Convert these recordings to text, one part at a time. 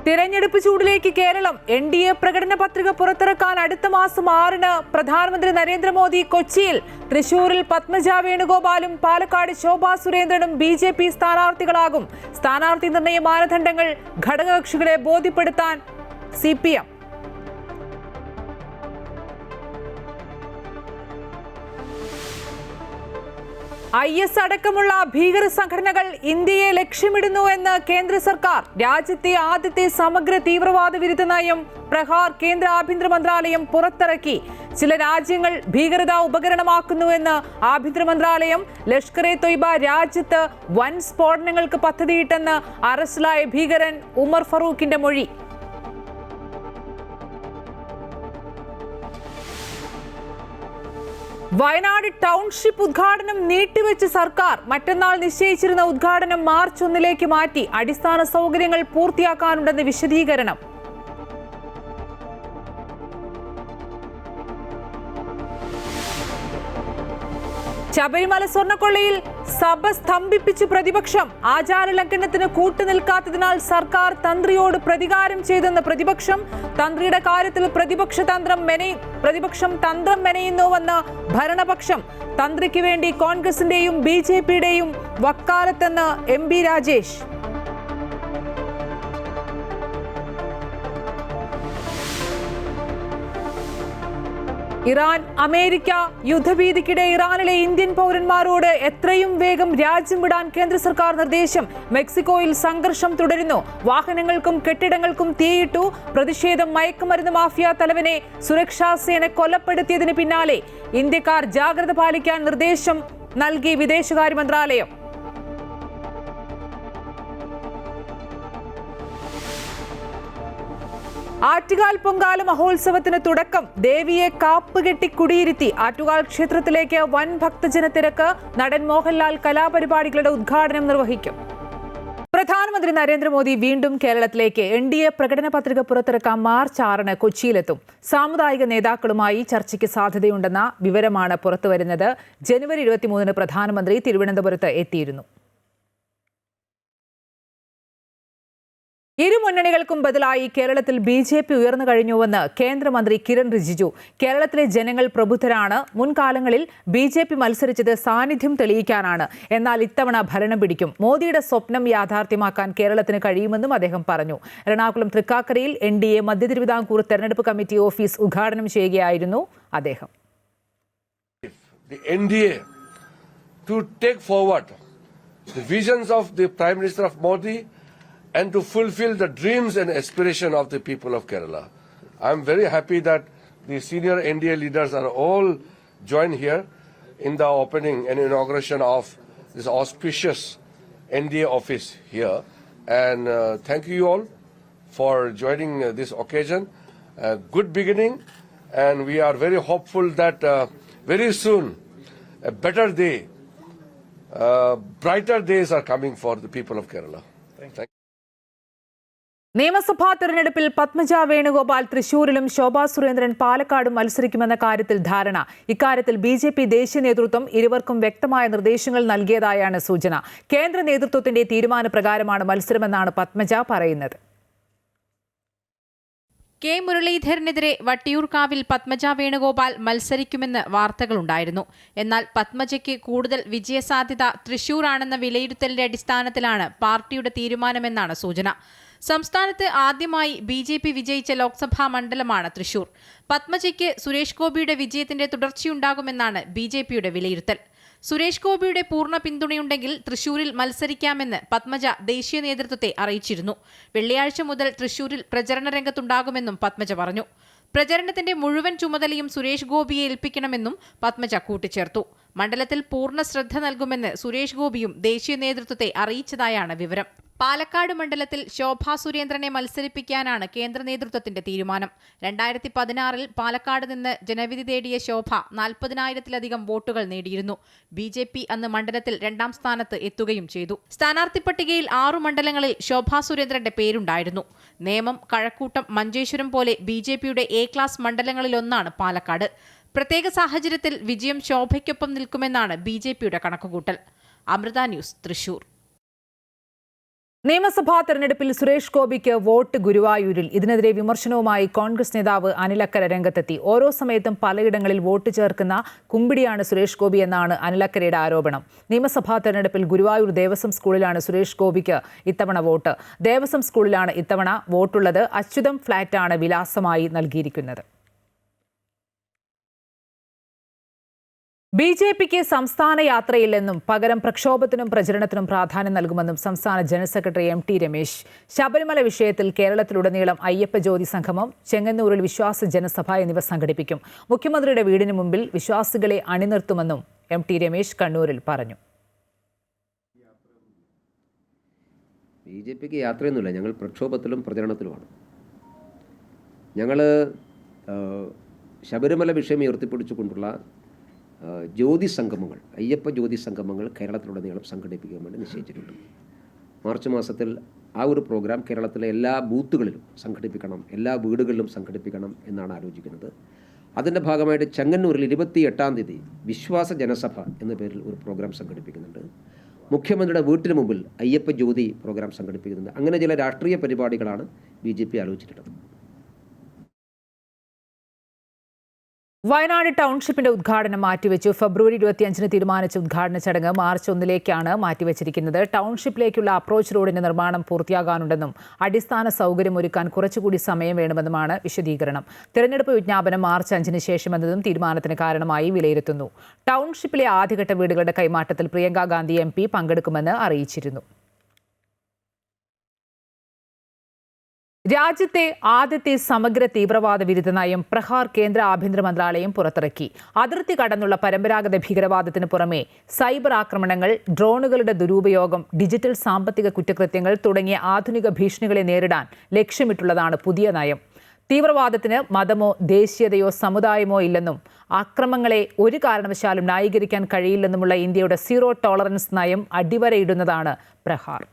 തിരഞ്ഞെടുപ്പ് ചൂടിലേക്ക് കേരളം. എൻഡിഎ പ്രകടന പത്രിക പുറത്തിറക്കാൻ അടുത്ത മാസം 6-ന് പ്രധാനമന്ത്രി നരേന്ദ്രമോദി കൊച്ചിയിൽ. തൃശൂരിൽ പത്മജ വേണുഗോപാലും പാലക്കാട് ശോഭാ സുരേന്ദ്രനും ബിജെപി സ്ഥാനാർത്ഥികളാകും. സ്ഥാനാർത്ഥി നിർണയ മാനദണ്ഡങ്ങൾ ഘടകകക്ഷികളെ ബോധ്യപ്പെടുത്താൻ സിപിഎം. IS അടക്കമുള്ള ഭീകര സംഘടനകൾ ഇന്ത്യയെ ലക്ഷ്യമിടുന്നുവെന്ന് കേന്ദ്ര സർക്കാർ. രാജ്യത്തെ ആദ്യത്തെ സമഗ്ര തീവ്രവാദ വിരുദ്ധ നയം പ്രഹാർ കേന്ദ്ര ആഭ്യന്തര മന്ത്രാലയം പുറത്തിറക്കി. ചില രാജ്യങ്ങൾ ഭീകരത ഉപകരണമാക്കുന്നുവെന്ന് ആഭ്യന്തര മന്ത്രാലയം. ലഷ്കർ-ഇ തൊയ്ബ രാജ്യത്ത് വൻ സ്ഫോടനങ്ങൾക്ക് പദ്ധതിയിട്ടെന്ന് അറസ്റ്റിലായ ഭീകരൻ ഉമർ ഫറൂഖിന്റെ മൊഴി. വയനാട് ടൗൺഷിപ്പ് ഉദ്ഘാടനം നീട്ടിവെച്ച് സർക്കാർ. മറ്റന്നാൾ നിശ്ചയിച്ചിരുന്ന ഉദ്ഘാടനം മാർച്ച് 1-ലേക്ക് മാറ്റി. അടിസ്ഥാന സൗകര്യങ്ങൾ പൂർത്തിയാക്കാനുണ്ടെന്ന് വിശദീകരണം. ശബരിമല സ്വർണ്ണക്കൊള്ളയിൽ സഭ സ്തംഭിപ്പിച്ച് പ്രതിപക്ഷം. ആചാരലംഘനത്തിന് കൂട്ടുനിൽക്കാത്തതിനാൽ സർക്കാർ തന്ത്രിയോട് പ്രതികാരം ചെയ്തെന്ന് പ്രതിപക്ഷം. തന്ത്രിയുടെ കാര്യത്തിൽ പ്രതിപക്ഷം തന്ത്രം മെനയുന്നുവെന്ന് ഭരണപക്ഷം. തന്ത്രിക്ക് വേണ്ടി കോൺഗ്രസിന്റെയും ബിജെപിയുടെയും വക്കാലത്തെന്ന് MP രാജേഷ്. ഇറാൻ അമേരിക്ക യുദ്ധഭീതിക്കിടെ ഇറാനിലെ ഇന്ത്യൻ പൗരന്മാരോട് എത്രയും വേഗം രാജ്യം വിടാൻ കേന്ദ്ര സർക്കാർ നിർദ്ദേശം. മെക്സിക്കോയിൽ സംഘർഷം തുടരുന്നു. വാഹനങ്ങൾക്കും കെട്ടിടങ്ങൾക്കും തീയിട്ടു. പ്രതിഷേധം. മയക്കുമരുന്ന് മാഫിയ തലവനെ സുരക്ഷാ സേന കൊലപ്പെടുത്തിയതിന് പിന്നാലെ ഇന്ത്യക്കാർ ജാഗ്രത പാലിക്കാൻ നിർദ്ദേശം നൽകി വിദേശകാര്യ മന്ത്രാലയം. ആറ്റുകാൽ പൊങ്കാല മഹോത്സവത്തിന് തുടക്കം. ദേവിയെ കാപ്പുകെട്ടി കുടിയിരുത്തി. ആറ്റുകാൽ ക്ഷേത്രത്തിലേക്ക് വൻ ഭക്തജനത്തിരക്ക്. നടൻ മോഹൻലാൽ കലാപരിപാടികളുടെ ഉദ്ഘാടനം നിർവഹിക്കും. പ്രധാനമന്ത്രി നരേന്ദ്രമോദി വീണ്ടും കേരളത്തിലേക്ക്. NDA പ്രകടന പത്രിക പുറത്തിറക്കാൻ മാർച്ച് 6-ന് കൊച്ചിയിലെത്തും. സാമുദായിക നേതാക്കളുമായി ചർച്ചയ്ക്ക് സാധ്യതയുണ്ടെന്ന വിവരമാണ് പുറത്തുവരുന്നത്. ജനുവരി 23-ന് പ്രധാനമന്ത്രി തിരുവനന്തപുരത്ത് എത്തിയിരുന്നു. ഇരു മുന്നണികൾക്കും ബദലായി കേരളത്തിൽ BJP ഉയർന്നു കഴിഞ്ഞുവെന്ന് കേന്ദ്രമന്ത്രി കിരൺ റിജിജു. കേരളത്തിലെ ജനങ്ങൾ പ്രബുദ്ധരാണ്. മുൻകാലങ്ങളിൽ BJP മത്സരിച്ചത് സാന്നിധ്യം തെളിയിക്കാനാണ്. എന്നാൽ ഇത്തവണ ഭരണം പിടിക്കും. മോദിയുടെ സ്വപ്നം യാഥാർത്ഥ്യമാക്കാൻ കേരളത്തിന് കഴിയുമെന്നും അദ്ദേഹം പറഞ്ഞു. എറണാകുളം തൃക്കാക്കരയിൽ NDA മധ്യ തിരുവിതാംകൂർ തെരഞ്ഞെടുപ്പ് കമ്മിറ്റി ഓഫീസ് ഉദ്ഘാടനം ചെയ്യുകയായിരുന്നു അദ്ദേഹം. The NDA to take forward the visions of the Prime Minister of Modi and to fulfill the dreams and aspiration of the people of Kerala. I am very happy that the senior NDA leaders are all joined here in the opening and inauguration of this auspicious NDA office here. And thank you all for joining this occasion. Good beginning, and we are very hopeful that very soon a better day, brighter days are coming for the people of Kerala. Thank you. നിയമസഭാ തെരഞ്ഞെടുപ്പിൽ പത്മജ വേണുഗോപാൽ തൃശൂരിലും ശോഭാ സുരേന്ദ്രൻ പാലക്കാടും മത്സരിക്കുമെന്ന കാര്യത്തിൽ ധാരണ. ഇക്കാര്യത്തിൽ BJP ദേശീയ നേതൃത്വം ഇരുവർക്കും വ്യക്തമായ നിർദ്ദേശങ്ങൾ നൽകിയതായാണ് സൂചന. കേന്ദ്ര നേതൃത്വത്തിന്റെ തീരുമാനപ്രകാരമാണ് മത്സരമെന്നാണ് പത്മജ പറയുന്നത്. കെ മുരളീധരനെതിരെ വട്ടിയൂർക്കാവിൽ പത്മജ വേണുഗോപാൽ മത്സരിക്കുമെന്ന് വാർത്തകളുണ്ടായിരുന്നു. എന്നാൽ പത്മജയ്ക്ക് കൂടുതൽ വിജയസാധ്യത തൃശൂരാണെന്ന വിലയിരുത്തലിന്റെ അടിസ്ഥാനത്തിലാണ് പാർട്ടിയുടെ തീരുമാനമെന്നാണ് സൂചന. സംസ്ഥാനത്ത് ആദ്യമായി BJP വിജയിച്ച ലോക്സഭാ മണ്ഡലമാണ് തൃശൂർ. പത്മജയ്ക്ക് സുരേഷ് ഗോപിയുടെ വിജയത്തിന്റെ തുടർച്ചയുണ്ടാകുമെന്നാണ് BJPയുടെ വിലയിരുത്തൽ. സുരേഷ് ഗോപിയുടെ പൂർണ്ണ പിന്തുണയുണ്ടെങ്കിൽ തൃശൂരിൽ മത്സരിക്കാമെന്ന് പത്മജ ദേശീയ നേതൃത്വത്തെ അറിയിച്ചിരുന്നു. വെള്ളിയാഴ്ച മുതൽ തൃശൂരിൽ പ്രചരണ രംഗത്തുണ്ടാകുമെന്നും പത്മജ പറഞ്ഞു. പ്രചരണത്തിന്റെ മുഴുവൻ ചുമതലയും സുരേഷ് ഗോപിയെ ഏൽപ്പിക്കണമെന്നും പത്മജ കൂട്ടിച്ചേർത്തു. മണ്ഡലത്തിൽ പൂർണ്ണ ശ്രദ്ധ നൽകുമെന്ന് സുരേഷ് ഗോപിയും ദേശീയ നേതൃത്വത്തെ അറിയിച്ചതായാണ് വിവരം. പാലക്കാട് മണ്ഡലത്തിൽ ശോഭാ സുരേന്ദ്രനെ മത്സരിപ്പിക്കാനാണ് കേന്ദ്ര നേതൃത്വത്തിന്റെ തീരുമാനം. 2016-ൽ പാലക്കാട് നിന്ന് ജനവിധി തേടിയ ശോഭ 40,000-ത്തിലധികം വോട്ടുകൾ നേടിയിരുന്നു. BJP അന്ന് മണ്ഡലത്തിൽ 2ാം സ്ഥാനത്ത് എത്തുകയും ചെയ്തു. സ്ഥാനാർത്ഥി പട്ടികയിൽ 6 മണ്ഡലങ്ങളിൽ ശോഭാ സുരേന്ദ്രന്റെ പേരുണ്ടായിരുന്നു. നേമം, കഴക്കൂട്ടം, മഞ്ചേശ്വരം പോലെ BJPയുടെ A ക്ലാസ് മണ്ഡലങ്ങളിലൊന്നാണ് പാലക്കാട്. പ്രത്യേക സാഹചര്യത്തിൽ വിജയം ശോഭയ്ക്കൊപ്പം നിൽക്കുമെന്നാണ് BJPയുടെ കണക്കുകൂട്ടൽ. അമൃത ന്യൂസ്, തൃശൂർ. നിയമസഭാ തെരഞ്ഞെടുപ്പിൽ സുരേഷ് ഗോപിക്ക് വോട്ട് ഗുരുവായൂരിൽ. ഇതിനെതിരെ വിമർശനവുമായി കോൺഗ്രസ് നേതാവ് അനിലക്കര രംഗത്തെത്തി. ഓരോ സമയത്തും പലയിടങ്ങളിൽ വോട്ട് ചേർക്കുന്ന കുമ്പിടിയാണ് സുരേഷ് ഗോപി എന്നാണ് അനിലക്കരയുടെ ആരോപണം. നിയമസഭാ തെരഞ്ഞെടുപ്പിൽ ഗുരുവായൂർ ദേവസ്വം സ്കൂളിലാണ് സുരേഷ് ഗോപിക്ക് ഇത്തവണ വോട്ട്. ദേവസ്വം സ്കൂളിലാണ് ഇത്തവണ വോട്ടുള്ളത്. അച്യുതം ഫ്ളാറ്റാണ് വിലാസമായി നൽകിയിരിക്കുന്നത്. ബി.ജെ.പിക്ക് സംസ്ഥാന യാത്രയില്ലെന്നും പകരം പ്രക്ഷോഭത്തിനും പ്രചരണത്തിനും പ്രാധാന്യം നൽകുമെന്നും സംസ്ഥാന ജനറൽ സെക്രട്ടറി എം.ടി. രമേശ്. ശബരിമല വിഷയത്തിൽ കേരളത്തിലുടനീളം അയ്യപ്പ ജ്യോതി സംഗമം, ചെങ്ങന്നൂരിൽ വിശ്വാസ ജനസഭ എന്നിവ സംഘടിപ്പിക്കും. മുഖ്യമന്ത്രിയുടെ വീടിന് മുമ്പിൽ വിശ്വാസികളെ അണിനിർത്തുമെന്നും എം.ടി. രമേശ് കണ്ണൂരിൽ പറഞ്ഞു. ബി.ജെ.പിക്ക് യാത്രയൊന്നുമില്ല. ഞങ്ങൾ പ്രക്ഷോഭത്തിലും പ്രചരണത്തിലുമാണ്. ഞങ്ങൾ ശബരിമല വിഷയം ഉയർത്തിപ്പിടിച്ചുകൊണ്ടുള്ള ജ്യോതി സംഗമങ്ങൾ, അയ്യപ്പ ജ്യോതി സംഗമങ്ങൾ കേരളത്തിലുടനീളം സംഘടിപ്പിക്കാൻ വേണ്ടി നിശ്ചയിച്ചിട്ടുണ്ട്. മാർച്ച് മാസത്തിൽ ആ ഒരു പ്രോഗ്രാം കേരളത്തിലെ എല്ലാ ബൂത്തുകളിലും സംഘടിപ്പിക്കണം, എല്ലാ വീടുകളിലും സംഘടിപ്പിക്കണം എന്നാണ് ആലോചിക്കുന്നത്. അതിൻ്റെ ഭാഗമായിട്ട് ചെങ്ങന്നൂരിൽ 28-ാം തീയതി വിശ്വാസ ജനസഭ എന്ന പേരിൽ ഒരു പ്രോഗ്രാം സംഘടിപ്പിക്കുന്നുണ്ട്. മുഖ്യമന്ത്രിയുടെ വീട്ടിന് മുമ്പിൽ അയ്യപ്പ ജ്യോതി പ്രോഗ്രാം സംഘടിപ്പിക്കുന്നുണ്ട്. അങ്ങനെ ചില രാഷ്ട്രീയ പരിപാടികളാണ് ബി.ജെ.പി ആലോചിച്ചിട്ടുള്ളത്. വയനാട് ടൗൺഷിപ്പിന്റെ ഉദ്ഘാടനം മാറ്റിവെച്ചു. ഫെബ്രുവരി 25-ന് തീരുമാനിച്ച ഉദ്ഘാടന ചടങ്ങ് മാർച്ച് 1-ലേക്കാണ് മാറ്റിവെച്ചിരിക്കുന്നത്. ടൗൺഷിപ്പിലേക്കുള്ള അപ്രോച്ച് റോഡിന്റെ നിർമ്മാണം പൂർത്തിയാകാനുണ്ടെന്നും അടിസ്ഥാന സൗകര്യം ഒരുക്കാൻ കുറച്ചുകൂടി സമയം വേണമെന്നുമാണ് വിശദീകരണം. തെരഞ്ഞെടുപ്പ് വിജ്ഞാപനം മാർച്ച് 5-ന് ശേഷമെന്നതും തീരുമാനത്തിന് കാരണമായി വിലയിരുത്തുന്നു. ടൗൺഷിപ്പിലെ ആദ്യഘട്ട വീടുകളുടെ കൈമാറ്റത്തിൽ പ്രിയങ്ക ഗാന്ധി MP പങ്കെടുക്കുമെന്ന് അറിയിച്ചിരുന്നു. രാജ്യത്തെ ആദ്യത്തെ സമഗ്ര തീവ്രവാദ വിരുദ്ധ നയം പ്രഹാർ കേന്ദ്ര ആഭ്യന്തര മന്ത്രാലയം പുറത്തിറക്കി. അതിർത്തി കടന്നുള്ള പരമ്പരാഗത ഭീകരവാദത്തിന് പുറമെ സൈബർ ആക്രമണങ്ങൾ, ഡ്രോണുകളുടെ ദുരുപയോഗം, ഡിജിറ്റൽ സാമ്പത്തിക കുറ്റകൃത്യങ്ങൾ തുടങ്ങിയ ആധുനിക ഭീഷണികളെ നേരിടാൻ ലക്ഷ്യമിട്ടുള്ളതാണ് പുതിയ നയം. തീവ്രവാദത്തിന് മതമോ ദേശീയതയോ സമുദായമോ ഇല്ലെന്നും അക്രമങ്ങളെ ഒരു കാരണവശാലും ന്യായീകരിക്കാൻ കഴിയില്ലെന്നുമുള്ള ഇന്ത്യയുടെ സീറോ ടോളറൻസ് നയം അടിവരയിടുന്നതാണ് പ്രഹാർ.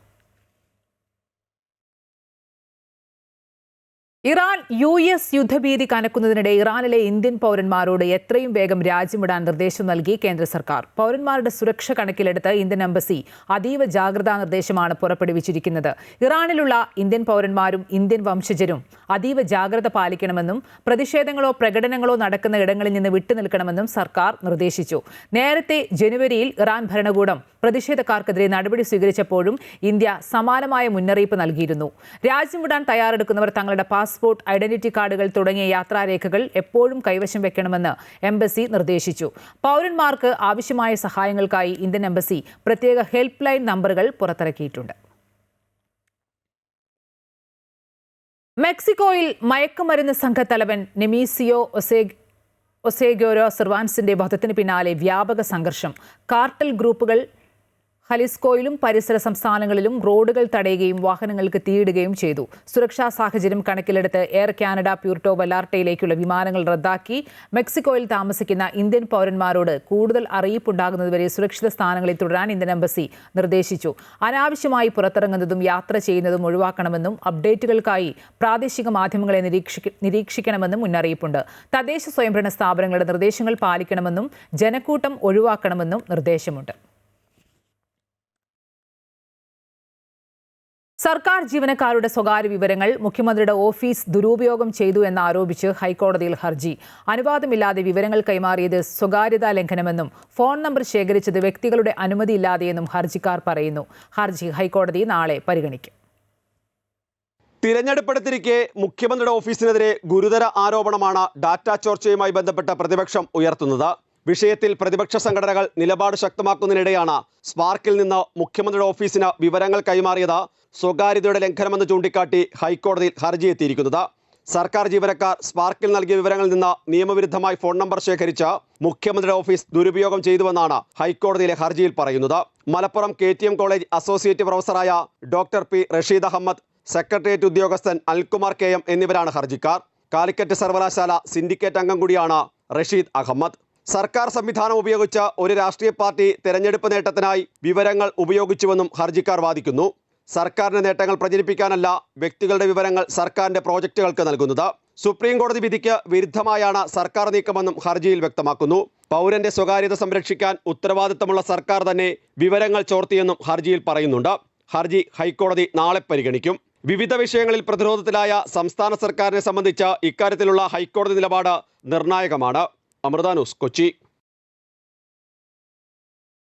ഇറാൻ US യുദ്ധഭീതി കനക്കുന്നതിനിടെ ഇറാനിലെ ഇന്ത്യൻ പൗരന്മാരോട് എത്രയും വേഗം രാജ്യംവിടാൻ നിർദ്ദേശം നൽകി കേന്ദ്ര സർക്കാർ. പൗരന്മാരുടെ സുരക്ഷ കണക്കിലെടുത്ത് ഇന്ത്യൻ എംബസി അതീവ ജാഗ്രതാ നിർദ്ദേശമാണ് പുറപ്പെടുവിച്ചിരിക്കുന്നത്. ഇറാനിലുള്ള ഇന്ത്യൻ പൗരന്മാരും ഇന്ത്യൻ വംശജരും അതീവ ജാഗ്രത പാലിക്കണമെന്നും പ്രതിഷേധങ്ങളോ പ്രകടനങ്ങളോ നടക്കുന്ന ഇടങ്ങളിൽ നിന്ന് വിട്ടുനിൽക്കണമെന്നും സർക്കാർ നിർദ്ദേശിച്ചു. നേരത്തെ ജനുവരിയിൽ ഇറാൻ ഭരണകൂടം പ്രതിഷേധക്കാർക്കെതിരെ നടപടി സ്വീകരിച്ചപ്പോഴും ഇന്ത്യ സമാനമായ മുന്നറിയിപ്പ് നൽകിയിരുന്നു. രാജ്യം വിടാൻ തയ്യാറെടുക്കുന്നവർ തങ്ങളുടെ പാസ്പോർട്ട്, ഐഡന്റിറ്റി കാർഡുകൾ തുടങ്ങിയ യാത്രാരേഖകൾ എപ്പോഴും കൈവശം വെക്കണമെന്ന് എംബസി നിർദ്ദേശിച്ചു. പൗരന്മാർക്ക് ആവശ്യമായ സഹായങ്ങൾക്കായി ഇന്ത്യൻ എംബസി പ്രത്യേക ഹെൽപ്പ് ലൈൻ നമ്പറുകൾ പുറത്തിറക്കിയിട്ടുണ്ട്. മെക്സിക്കോയിൽ മയക്കുമരുന്ന് സംഘത്തലവൻ നെമീസിയോ ഒസേഗോരോ സെർവാൻസിന്റെ വധത്തിന് പിന്നാലെ വ്യാപക സംഘർഷം. കാർട്ടൽ ഗ്രൂപ്പുകൾ ഹലിസ്കോയിലും പരിസര സംസ്ഥാനങ്ങളിലും റോഡുകൾ തടയുകയും വാഹനങ്ങൾക്ക് തീയിടുകയും ചെയ്തു. സുരക്ഷാ സാഹചര്യം കണക്കിലെടുത്ത് എയർ കാനഡ പ്യൂർട്ടോ വല്ലാർട്ടയിലേക്കുള്ള വിമാനങ്ങൾ റദ്ദാക്കി. മെക്സിക്കോയിൽ താമസിക്കുന്ന ഇന്ത്യൻ പൗരന്മാരോട് കൂടുതൽ അറിയിപ്പുണ്ടാകുന്നതുവരെ സുരക്ഷിത സ്ഥാനങ്ങളിൽ തുടരാൻ ഇന്ത്യൻ എംബസി നിർദ്ദേശിച്ചു. അനാവശ്യമായി പുറത്തിറങ്ങുന്നതും യാത്ര ചെയ്യുന്നതും ഒഴിവാക്കണമെന്നും അപ്ഡേറ്റുകൾക്കായി പ്രാദേശിക മാധ്യമങ്ങളെ നിരീക്ഷിക്കണമെന്നും മുന്നറിയിപ്പുണ്ട്. തദ്ദേശ സ്വയംഭരണ സ്ഥാപനങ്ങളുടെ നിർദ്ദേശങ്ങൾ പാലിക്കണമെന്നും ജനക്കൂട്ടം ഒഴിവാക്കണമെന്നും നിർദ്ദേശമുണ്ട്. സർക്കാർ ജീവനക്കാരുടെ സ്വകാര്യ വിവരങ്ങൾ മുഖ്യമന്ത്രിയുടെ ഓഫീസ് ദുരുപയോഗം ചെയ്തു എന്നാരോപിച്ച് ഹൈക്കോടതിയിൽ ഹർജി. അനുവാദമില്ലാതെ വിവരങ്ങൾ കൈമാറിയത് സ്വകാര്യതാ ലംഘനമെന്നും ഫോൺ നമ്പർ ശേഖരിച്ചത് വ്യക്തികളുടെ അനുമതിയില്ലാതെയെന്നും ഹർജിക്കാർ പറയുന്നു. ഹർജി ഹൈക്കോടതി നാളെ പരിഗണിക്കും. തിരഞ്ഞെടുപ്പെടുത്തിരിക്കെ മുഖ്യമന്ത്രിയുടെ ഓഫീസിനെതിരെ ഗുരുതര ആരോപണമാണ് ഡാറ്റ ചോർച്ചയുമായി ബന്ധപ്പെട്ട പ്രതിപക്ഷം ഉയർത്തുന്നത്. വിഷയത്തിൽ പ്രതിപക്ഷ സംഘടനകൾ നിലപാട് ശക്തമാക്കുന്നതിനിടെയാണ് സ്പാർക്കിൽ നിന്ന് മുഖ്യമന്ത്രിയുടെ ഓഫീസിന് വിവരങ്ങൾ കൈമാറിയത് സ്വകാര്യതയുടെ ലംഘനമെന്ന് ചൂണ്ടിക്കാട്ടി ഹൈക്കോടതിയിൽ ഹർജി എത്തിയിരിക്കുന്നത്. സർക്കാർ ജീവനക്കാർ സ്പാർക്കിൽ നൽകിയ വിവരങ്ങളിൽ നിന്ന് നിയമവിരുദ്ധമായി ഫോൺ നമ്പർ ശേഖരിച്ച് മുഖ്യമന്ത്രിയുടെ ഓഫീസ് ദുരുപയോഗം ചെയ്തുവെന്നാണ് ഹൈക്കോടതിയിലെ ഹർജിയിൽ പറയുന്നത്. മലപ്പുറം KTM കോളേജ് അസോസിയേറ്റ് പ്രൊഫസറായ doctor P. Rasheed Ahammed, secretariat ഉദ്യോഗസ്ഥൻ അനിൽകുമാർ KM എന്നിവരാണ് ഹർജിക്കാർ. കാലിക്കറ്റ് സർവകലാശാല സിൻഡിക്കേറ്റ് അംഗം കൂടിയാണ് റഷീദ് അഹമ്മദ്. സർക്കാർ സംവിധാനം ഉപയോഗിച്ച് ഒരു രാഷ്ട്രീയ പാർട്ടി തെരഞ്ഞെടുപ്പ് നേട്ടത്തിനായി വിവരങ്ങൾ ഉപയോഗിച്ചുവെന്നും ഹർജിക്കാർ വാദിക്കുന്നു. സർക്കാരിന്റെ നേട്ടങ്ങൾ പ്രചരിപ്പിക്കാനല്ല വ്യക്തികളുടെ വിവരങ്ങൾ സർക്കാരിന്റെ പ്രോജക്റ്റുകൾക്ക് നൽകുന്നത്. സുപ്രീം കോടതി വിധിക്ക് വിരുദ്ധമായാണ് സർക്കാർ നീക്കമെന്നും ഹർജിയിൽ വ്യക്തമാക്കുന്നു. പൗരന്റെ സ്വകാര്യത സംരക്ഷിക്കാൻ ഉത്തരവാദിത്തമുള്ള സർക്കാർ തന്നെ വിവരങ്ങൾ ചോർത്തിയെന്നും ഹർജിയിൽ പറയുന്നുണ്ട്. ഹർജി ഹൈക്കോടതി നാളെ പരിഗണിക്കും. വിവിധ വിഷയങ്ങളിൽ പ്രതിരോധത്തിലായ സംസ്ഥാന സർക്കാരിനെ സംബന്ധിച്ച് ഇക്കാര്യത്തിലുള്ള ഹൈക്കോടതി നിലപാട് നിർണായകമാണ്. അമൃത ന്യൂസ്, കൊച്ചി.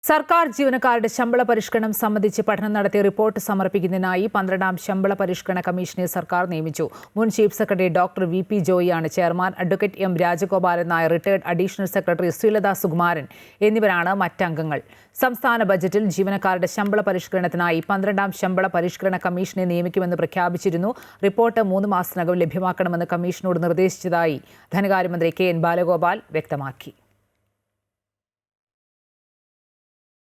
സർക്കാർ ജീവനക്കാരുടെ ശമ്പള പരിഷ്കരണം സംബന്ധിച്ച് പഠനം നടത്തി റിപ്പോർട്ട് സമർപ്പിക്കുന്നതിനായി 12ാം ശമ്പള പരിഷ്കരണ കമ്മീഷനെ സർക്കാർ നിയമിച്ചു. മുൻ ചീഫ് സെക്രട്ടറി ഡോക്ടർ വി.പി. ജോയിയാണ് chairman. Advocate M. Rajagopalan Nair, retired additional secretary Sreelatha Sukumaran എന്നിവരാണ് മറ്റംഗങ്ങൾ. സംസ്ഥാന ബജറ്റിൽ ജീവനക്കാരുടെ ശമ്പള പരിഷ്കരണത്തിനായി 12ാം ശമ്പള പരിഷ്കരണ കമ്മീഷനെ നിയമിക്കുമെന്ന് പ്രഖ്യാപിച്ചിരുന്നു. റിപ്പോർട്ട് 3 മാസത്തിനകം ലഭ്യമാക്കണമെന്ന് കമ്മീഷനോട് നിർദ്ദേശിച്ചതായി ധനകാര്യമന്ത്രി കെ.എൻ. ബാലഗോപാൽ വ്യക്തമാക്കി.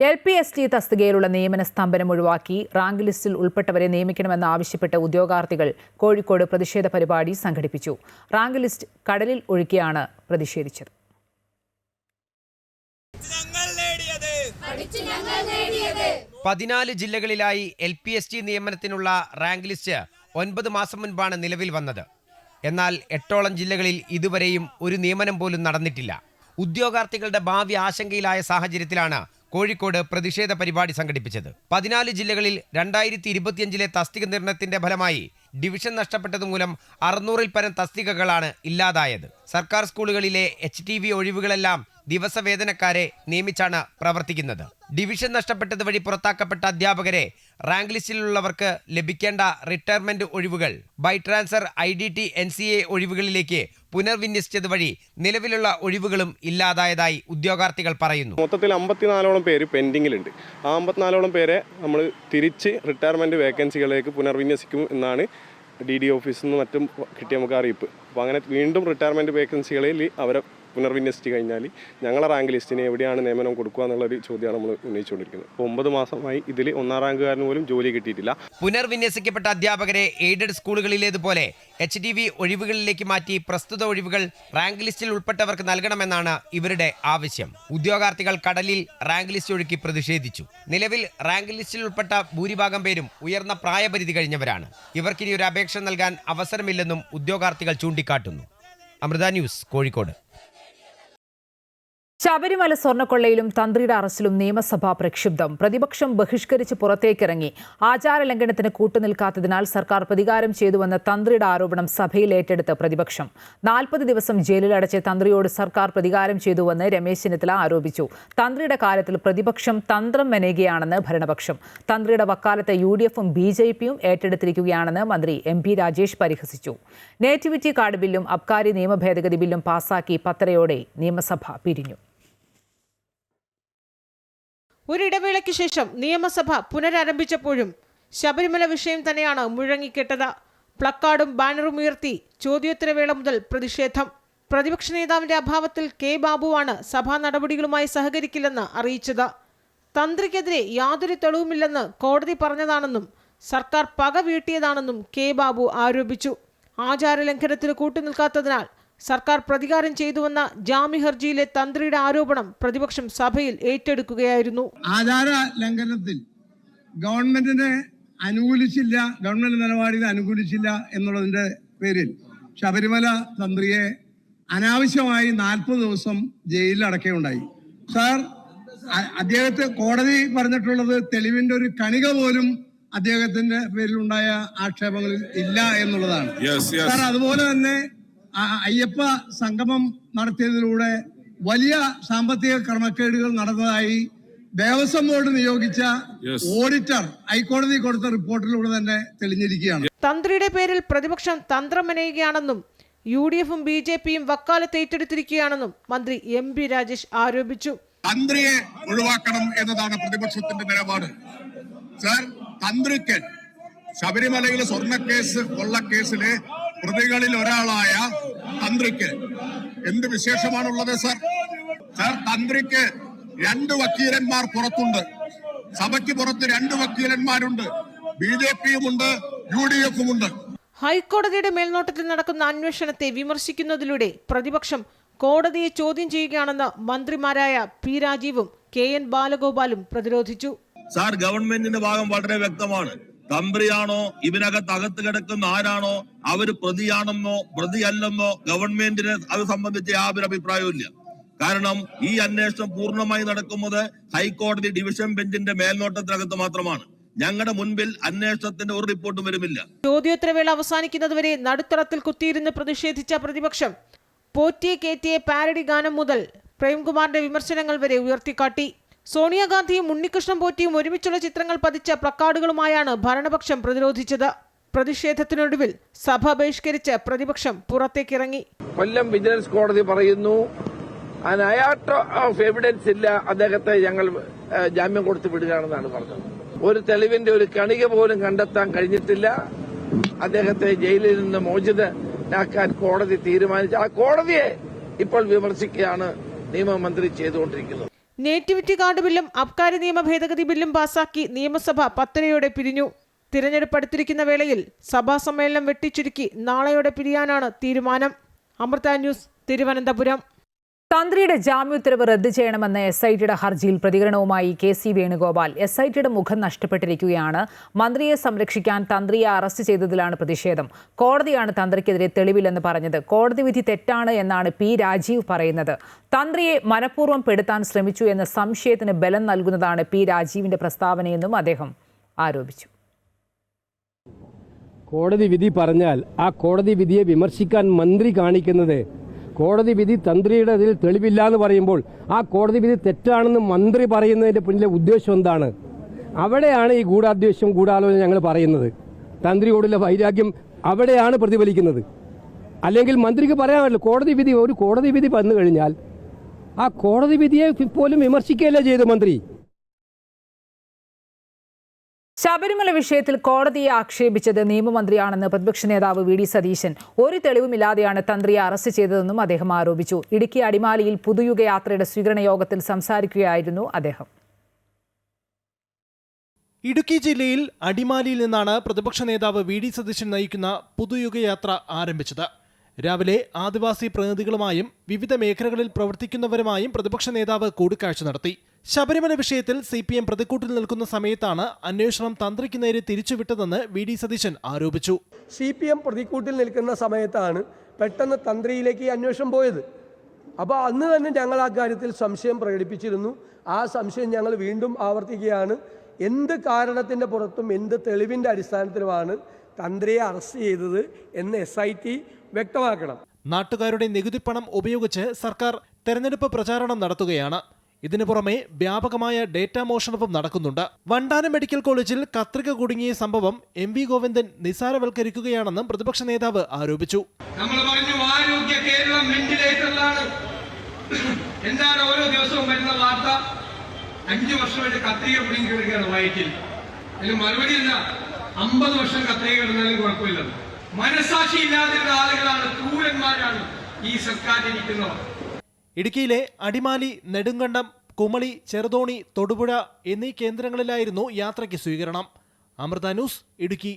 LPST തസ്തികയിലുള്ള നിയമന സ്തംഭനം ഒഴിവാക്കി റാങ്ക് ലിസ്റ്റിൽ ഉൾപ്പെട്ടവരെ നിയമിക്കണമെന്ന് ആവശ്യപ്പെട്ട് ഉദ്യോഗാർത്ഥികൾ കോഴിക്കോട് പ്രതിഷേധ പരിപാടി സംഘടിപ്പിച്ചു. റാങ്ക് ലിസ്റ്റ് കടലിൽ ഒഴുക്കിയാണ് പ്രതിഷേധിച്ചത്. 14 ജില്ലകളിലായി LPST നിയമനത്തിനുള്ള റാങ്ക് ലിസ്റ്റ് 9 മാസം മുൻപാണ് നിലവിൽ വന്നത്. എന്നാൽ 8ഓളം ജില്ലകളിൽ ഇതുവരെയും ഒരു നിയമനം പോലും നടന്നിട്ടില്ല. ഉദ്യോഗാർത്ഥികളുടെ ഭാവി ആശങ്കയിലായ സാഹചര്യത്തിലാണ് കോഴിക്കോട് പ്രതിഷേധ പരിപാടി സംഘടിപ്പിച്ചത്. 14 ജില്ലകളിൽ 2025 തസ്തിക നിർണയത്തിന്റെ ഫലമായി ഡിവിഷൻ നഷ്ടപ്പെട്ടതുമൂലം 600-ൽ പരം തസ്തികകളാണ് ഇല്ലാതായത്. സർക്കാർ സ്കൂളുകളിലെ HTV ഒഴിവുകളെല്ലാം ദിവസവേതനക്കാരെ നിയമിച്ചാണ് പ്രവർത്തിക്കുന്നത്. ഡിവിഷൻ നഷ്ടപ്പെട്ടത് വഴി പുറത്താക്കപ്പെട്ട അധ്യാപകരെ റാങ്ക് ലിസ്റ്റിലുള്ളവർക്ക് ലഭിക്കേണ്ട റിട്ടയർമെന്റ് ഒഴിവുകൾ ബൈ ട്രാൻസ്ഫർ IDT NCA ഒഴിവുകളിലേക്ക് പുനർവിന്യസിച്ചത് വഴി നിലവിലുള്ള ഒഴിവുകളും ഇല്ലാതായതായി ഉദ്യോഗാർത്ഥികൾ പറയുന്നു. മൊത്തത്തിൽ 54ഓളം പേര് പെൻഡിങ്ങിലുണ്ട്. ആ 54ഓളം പേരെ നമ്മൾ തിരിച്ച് റിട്ടയർമെന്റ് വേക്കൻസികളിലേക്ക് പുനർവിന്യസിക്കും എന്നാണ് DD ഓഫീസിൽ നിന്നും മറ്റും കിട്ടിയ നമുക്ക് അറിയിപ്പ്. അപ്പോൾ അങ്ങനെ വീണ്ടും റിട്ടയർമെന്റ് വേക്കൻസികളിൽ അവരെ പുനർവിന്യസിച്ച് കഴിഞ്ഞാൽ ഞങ്ങളെ റാങ്ക് ലിസ്റ്റിന് എവിടെയാണ് നിയമനം കൊടുക്കുക എന്നുള്ളൊരു ചോദ്യമാണ് നമ്മൾ ഉന്നയിച്ചുകൊണ്ടിരിക്കുന്നത്. 9 മാസമായി ഇതിൽ 1ാം റാങ്കുകാരന് പോലും ജോലി കിട്ടിയിട്ടില്ല. പുനർവിന്യസിക്കപ്പെട്ട അധ്യാപകരെ എയ്ഡഡ് സ്കൂളുകളിലേതുപോലെ HTV ഒഴിവുകളിലേക്ക് മാറ്റി പ്രസ്തുത ഒഴിവുകൾ റാങ്ക് ലിസ്റ്റിൽ ഉൾപ്പെട്ടവർക്ക് നൽകണമെന്നാണ് ഇവരുടെ ആവശ്യം. ഉദ്യോഗാർത്ഥികൾ കടലിൽ റാങ്ക് ലിസ്റ്റ് ഒഴുക്കി പ്രതിഷേധിച്ചു. നിലവിൽ റാങ്ക് ലിസ്റ്റിൽ ഉൾപ്പെട്ട ഭൂരിഭാഗം പേരും ഉയർന്ന പ്രായപരിധി കഴിഞ്ഞവരാണ്. ഇവർക്കിനി ഒരു അപേക്ഷ നൽകാൻ അവസരമില്ലെന്നും ഉദ്യോഗാർത്ഥികൾ ചൂണ്ടിക്കാട്ടുന്നു. അമൃത ന്യൂസ്, കോഴിക്കോട്. ശബരിമല സ്വർണ്ണക്കൊള്ളയിലും തന്ത്രിയുടെ അറസ്റ്റിലും നിയമസഭ പ്രക്ഷുബ്ധം. പ്രതിപക്ഷം ബഹിഷ്കരിച്ച് പുറത്തേക്കിറങ്ങി. ആചാരലംഘനത്തിന് കൂട്ടുനിൽക്കാത്തതിനാൽ സർക്കാർ പ്രതികാരം ചെയ്തുവെന്ന തന്ത്രിയുടെ ആരോപണം സഭയിൽ ഏറ്റെടുത്ത് പ്രതിപക്ഷം. 40 ദിവസം ജയിലിലടച്ച് തന്ത്രിയോട് സർക്കാർ പ്രതികാരം ചെയ്തുവെന്ന് രമേശ് ചെന്നിത്തല ആരോപിച്ചു. തന്ത്രിയുടെ കാര്യത്തിൽ പ്രതിപക്ഷം തന്ത്രം മെനയുകയാണെന്ന് ഭരണപക്ഷം. തന്ത്രിയുടെ വക്കാലത്ത് UDFും BJPയും ഏറ്റെടുത്തിരിക്കുകയാണെന്ന് മന്ത്രി MP രാജേഷ് പരിഹസിച്ചു. നേറ്റിവിറ്റി കാർഡ് ബില്ലും അബ്കാരി നിയമ ഭേദഗതി ബില്ലും പാസാക്കി 10:30 നിയമസഭ പിരിഞ്ഞു. ഒരിടവേളയ്ക്ക് ശേഷം നിയമസഭ പുനരാരംഭിച്ചപ്പോഴും ശബരിമല വിഷയം തന്നെയാണ് മുഴങ്ങിക്കെട്ടത്. പ്ലക്കാർഡും ബാനറും ഉയർത്തി ചോദ്യോത്തരവേള മുതൽ പ്രതിഷേധം. പ്രതിപക്ഷ നേതാവിന്റെ അഭാവത്തിൽ K. ബാബുവാണ് സഭാ നടപടികളുമായി സഹകരിക്കില്ലെന്ന് അറിയിച്ചത്. തന്ത്രിക്കെതിരെ യാതൊരു തെളിവുമില്ലെന്ന് കോടതി പറഞ്ഞതാണെന്നും സർക്കാർ പക വീട്ടിയതാണെന്നും K. ബാബു ആരോപിച്ചു. ആചാരലംഘനത്തിന് കൂട്ടുനിൽക്കാത്തതിനാൽ സർക്കാർ പ്രതികാരം ചെയ്തുവെന്ന ജാമ്യ ഹർജിയിലെ തന്ത്രിയുടെ ആരോപണം പ്രതിപക്ഷം സഭയിൽ ഏറ്റെടുക്കുകയായിരുന്നു. ആചാര ലംഘനത്തിൽ ഗവൺമെന്റ് നിലപാടിനെ അനുകൂലിച്ചില്ല എന്നുള്ളതിന്റെ പേരിൽ ശബരിമല തന്ത്രിയെ അനാവശ്യമായി 40 ദിവസം ജയിലിൽ അടക്കുകയുണ്ടായി. സാർ, അദ്ദേഹത്തെ കോടതി പറഞ്ഞിട്ടുള്ളത് തെളിവിന്റെ ഒരു കണിക പോലും അദ്ദേഹത്തിന്റെ പേരിലുണ്ടായ ആക്ഷേപങ്ങളിൽ ഇല്ല എന്നുള്ളതാണ്. സാർ, അതുപോലെ തന്നെ അയ്യപ്പ സംഗമം നടത്തിയതിലൂടെ വലിയ സാമ്പത്തിക ക്രമക്കേടുകൾ നടന്നതായി ദേവസ്വം ബോർഡ് നിയോഗിച്ച ഓഡിറ്റർ ഹൈക്കോടതി കൊടുത്ത റിപ്പോർട്ടിലൂടെ തന്നെ തെളിഞ്ഞിരിക്കുകയാണ്. തന്ത്രിയുടെ പേരിൽ പ്രതിപക്ഷം തന്ത്രം മെനയുകയാണെന്നും UDFും BJPയും വക്കാലത്ത് ഏറ്റെടുത്തിരിക്കുകയാണെന്നും മന്ത്രി MP രാജേഷ് ആരോപിച്ചു. തന്ത്രിയെ ഒഴിവാക്കണം എന്നതാണ് പ്രതിപക്ഷത്തിന്റെ നിലപാട്. സാർ, തന്ത്രിക്ക് ശബരിമലയിലെ സ്വർണ്ണക്കേസ് കൊള്ളക്കേസിലെ പ്രതികളിൽ ഒരാളായ തന്ത്രിക്ക് എന്ത് വിശേഷമാണുള്ളത്? സാർ, തന്ത്രിക്ക് 2 വക്കീലന്മാർ പുറത്തുണ്ട്. സഭയ്ക്ക് പുറത്ത് 2 വക്കീലന്മാരുണ്ട്. BJPയുമുണ്ട്, UDFുമുണ്ട്. ഹൈക്കോടതിയുടെ മേൽനോട്ടത്തിൽ നടക്കുന്ന അന്വേഷണത്തെ വിമർശിക്കുന്നതിലൂടെ പ്രതിപക്ഷം കോടതിയെ ചോദ്യം ചെയ്യുകയാണെന്ന് മന്ത്രിമാരായ P. രാജീവും KN. ബാലഗോപാലും പ്രതിരോധിച്ചു. സാർ, ഗവൺമെന്റിന്റെ ഭാഗം വളരെ വ്യക്തമാണ്. തന്ത്രിയാണോ അകത്ത് കിടക്കുന്ന ആരാണോ അവര് പ്രതിയാണെന്നോ പ്രതിയല്ലെന്നോ ഗവൺമെന്റിനെ അത് സംബന്ധിച്ച് യാതൊരു അഭിപ്രായവും ഇല്ല. കാരണം ഈ അന്വേഷണം പൂർണ്ണമായി നടക്കുന്നത് ഹൈക്കോടതി ഡിവിഷൻ ബെഞ്ചിന്റെ മേൽനോട്ടത്തിനകത്ത് മാത്രമാണ്. ഞങ്ങളുടെ മുൻപിൽ അന്വേഷണത്തിന്റെ ഒരു റിപ്പോർട്ടും വരുമില്ല. ചോദ്യോത്തരവേള അവസാനിക്കുന്നതുവരെ നടുത്തളത്തിൽ കുത്തിയിരുന്ന് പ്രതിഷേധിച്ച പ്രതിപക്ഷം പോറ്റിയെ കേറ്റിയെ പാരഡി ഗാനം മുതൽ പ്രേംകുമാറിന്റെ വിമർശനങ്ങൾ വരെ ഉയർത്തിക്കാട്ടി. സോണിയാഗാന്ധിയും ഉണ്ണികൃഷ്ണൻ പോറ്റിയും ഒരുമിച്ചുള്ള ചിത്രങ്ങൾ പതിച്ച പ്ലക്കാർഡുകളുമായാണ് ഭരണപക്ഷം പ്രതിരോധിച്ചത്. പ്രതിഷേധത്തിനൊടുവിൽ സഭ ബഹിഷ്കരിച്ച് പ്രതിപക്ഷം പുറത്തേക്കിറങ്ങി. കൊല്ലം വിജിലൻസ് കോടതി പറയുന്നു ഓഫ് എവിഡൻസ് ഇല്ല, അദ്ദേഹത്തെ ഞങ്ങൾ ജാമ്യം കൊടുത്ത് വിടുകയാണെന്നാണ് പറഞ്ഞത്. ഒരു തെളിവിന്റെ ഒരു കണിക പോലും കണ്ടെത്താൻ കഴിഞ്ഞിട്ടില്ല. അദ്ദേഹത്തെ ജയിലിൽ നിന്ന് മോചിതനാക്കാൻ കോടതി തീരുമാനിച്ചു. ആ കോടതിയെ ഇപ്പോൾ വിമർശിക്കുകയാണ് നിയമമന്ത്രി ചെയ്തുകൊണ്ടിരിക്കുന്നത്. നേറ്റിവിറ്റി കാർഡ് ബില്ലും അബ്കാരി നിയമ ഭേദഗതി ബില്ലും പാസാക്കി നിയമസഭ 10:30 പിരിഞ്ഞു. തിരഞ്ഞെടുപ്പ് അടുത്തിരിക്കുന്ന വേളയിൽ സഭാ സമ്മേളനം വെട്ടിച്ചുരുക്കി നാളെയോടെ പിരിയാനാണ് തീരുമാനം. അമൃത ന്യൂസ്, തിരുവനന്തപുരം. തന്ത്രിയുടെ ജാമ്യോത്തരവ് റദ്ദ് ചെയ്യണമെന്ന SITയുടെ ഹർജിയിൽ പ്രതികരണവുമായി KC വേണുഗോപാൽ. SITയുടെ മുഖം നഷ്ടപ്പെട്ടിരിക്കുകയാണ്. മന്ത്രിയെ സംരക്ഷിക്കാൻ തന്ത്രിയെ അറസ്റ്റ് ചെയ്തതിലാണ് പ്രതിഷേധം. കോടതിയാണ് തന്ത്രിക്കെതിരെ തെളിവില്ലെന്ന് പറഞ്ഞത്. കോടതി വിധി തെറ്റാണ് എന്നാണ് P. രാജീവ് പറയുന്നത്. തന്ത്രിയെ മനഃപൂർവ്വം പെടുത്താൻ ശ്രമിച്ചു എന്ന സംശയത്തിന് ബലം നൽകുന്നതാണ് P. രാജീവിന്റെ പ്രസ്താവനയെന്നും അദ്ദേഹം ആരോപിച്ചു. കോടതി വിധി പറഞ്ഞാൽ ആ കോടതി വിധിയെ വിമർശിക്കാൻ മന്ത്രി കാണിക്കുന്നത്, കോടതി വിധി തന്ത്രിയുടെ അതിൽ തെളിവില്ല എന്ന് പറയുമ്പോൾ ആ കോടതി വിധി തെറ്റാണെന്ന് മന്ത്രി പറയുന്നതിൻ്റെ പിന്നിലെ ഉദ്ദേശം എന്താണ്? അവിടെയാണ് ഈ ഗൂഢാദ്വേഷം, ഗൂഢാലോചന ഞങ്ങൾ പറയുന്നത്. തന്ത്രിയോടുള്ള വൈരാഗ്യം അവിടെയാണ് പ്രതിഫലിക്കുന്നത്. അല്ലെങ്കിൽ മന്ത്രിക്ക് പറയാൻ പറ്റില്ല. ഒരു കോടതി വിധി വന്നു കഴിഞ്ഞാൽ ആ കോടതി വിധിയെ പോലും വിമർശിക്കുകയല്ല ചെയ്ത് മന്ത്രി. ശബരിമല വിഷയത്തിൽ കോടതിയെ ആക്ഷേപിച്ചത് നിയമമന്ത്രിയാണെന്ന് പ്രതിപക്ഷ നേതാവ് VD സതീശൻ. ഒരു തെളിവുമില്ലാതെയാണ് തന്ത്രിയെ അറസ്റ്റ് ചെയ്തതെന്നും അദ്ദേഹം ആരോപിച്ചു. ഇടുക്കി അടിമാലിയിൽ പുതുയുഗ യാത്രയുടെ സ്വീകരണ യോഗത്തിൽ സംസാരിക്കുകയായിരുന്നു അദ്ദേഹം. ഇടുക്കി ജില്ലയിൽ അടിമാലിയിൽ നിന്നാണ് പ്രതിപക്ഷ നേതാവ് VD സതീശൻ നയിക്കുന്ന പുതുയുഗ യാത്ര ആരംഭിച്ചത്. രാവിലെ ആദിവാസി പ്രതിനിധികളുമായും വിവിധ മേഖലകളിൽ പ്രവർത്തിക്കുന്നവരുമായും പ്രതിപക്ഷ നേതാവ് കൂടിക്കാഴ്ച നടത്തി. ശബരിമല വിഷയത്തിൽ CPM പ്രതിക്കൂട്ടിൽ നിൽക്കുന്ന സമയത്താണ് അന്വേഷണം തന്ത്രിക്ക് നേരെ തിരിച്ചുവിട്ടതെന്ന് VD സതീശൻ ആരോപിച്ചു. CPM പ്രതിക്കൂട്ടിൽ നിൽക്കുന്ന സമയത്താണ് പെട്ടെന്ന് തന്ത്രിയിലേക്ക് അന്വേഷണം പോയത്. അപ്പോൾ അന്ന് തന്നെ ഞങ്ങൾ ആ കാര്യത്തിൽ സംശയം പ്രകടിപ്പിച്ചിരുന്നു. ആ സംശയം ഞങ്ങൾ വീണ്ടും ആവർത്തിക്കുകയാണ്. എന്ത് കാരണത്തിൻ്റെ പുറത്തും എന്ത് തെളിവിൻ്റെ അടിസ്ഥാനത്തിലുമാണ് തന്ത്രിയെ അറസ്റ്റ് ചെയ്തത് എന്ന് SIT വ്യക്തമാക്കണം. നാട്ടുകാരുടെ നികുതിപ്പണം ഉപയോഗിച്ച് സർക്കാർ തെരഞ്ഞെടുപ്പ് പ്രചാരണം നടത്തുകയാണ്. ഇതിനു പുറമെ വ്യാപകമായ ഡേറ്റ മോഷണവും നടക്കുന്നുണ്ട്. വണ്ടാനം മെഡിക്കൽ കോളേജിൽ കത്രിക കുടുങ്ങിയ സംഭവം MV ഗോവിന്ദൻ നിസാരവൽക്കരിക്കുകയാണെന്നും പ്രതിപക്ഷ നേതാവ് ആരോപിച്ചു. നമ്മൾ പറഞ്ഞു ആരോഗ്യ കേരളം വെന്റിലേറ്ററിലാണ്. എന്താണ് ഓരോ ദിവസവും വരുന്ന വാർത്ത? 5 വർഷമായിട്ട് കത്രിക കുടുങ്ങി കിടക്കുകയാണ് വയറ്റിൽ. അതിന് മറുപടിയില്ല. 50 വർഷം കത്രിക കിടന്നാലും കുഴപ്പമില്ല. മനസാക്ഷി ഇല്ലാതിരുന്ന ആളുകളാണ്, ക്രൂരന്മാരാണ് ഈ സർക്കാരിലിരിക്കുന്നവർ. ഇടുക്കിയിലെ അടിമാലി, നെടുങ്കണ്ടം, കുമളി, ചെറുതോണി, തൊടുപുഴ എന്നീ കേന്ദ്രങ്ങളിലായിരുന്നു യാത്രയ്ക്ക് സ്വീകരണം. അമൃത ന്യൂസ്, ഇടുക്കി.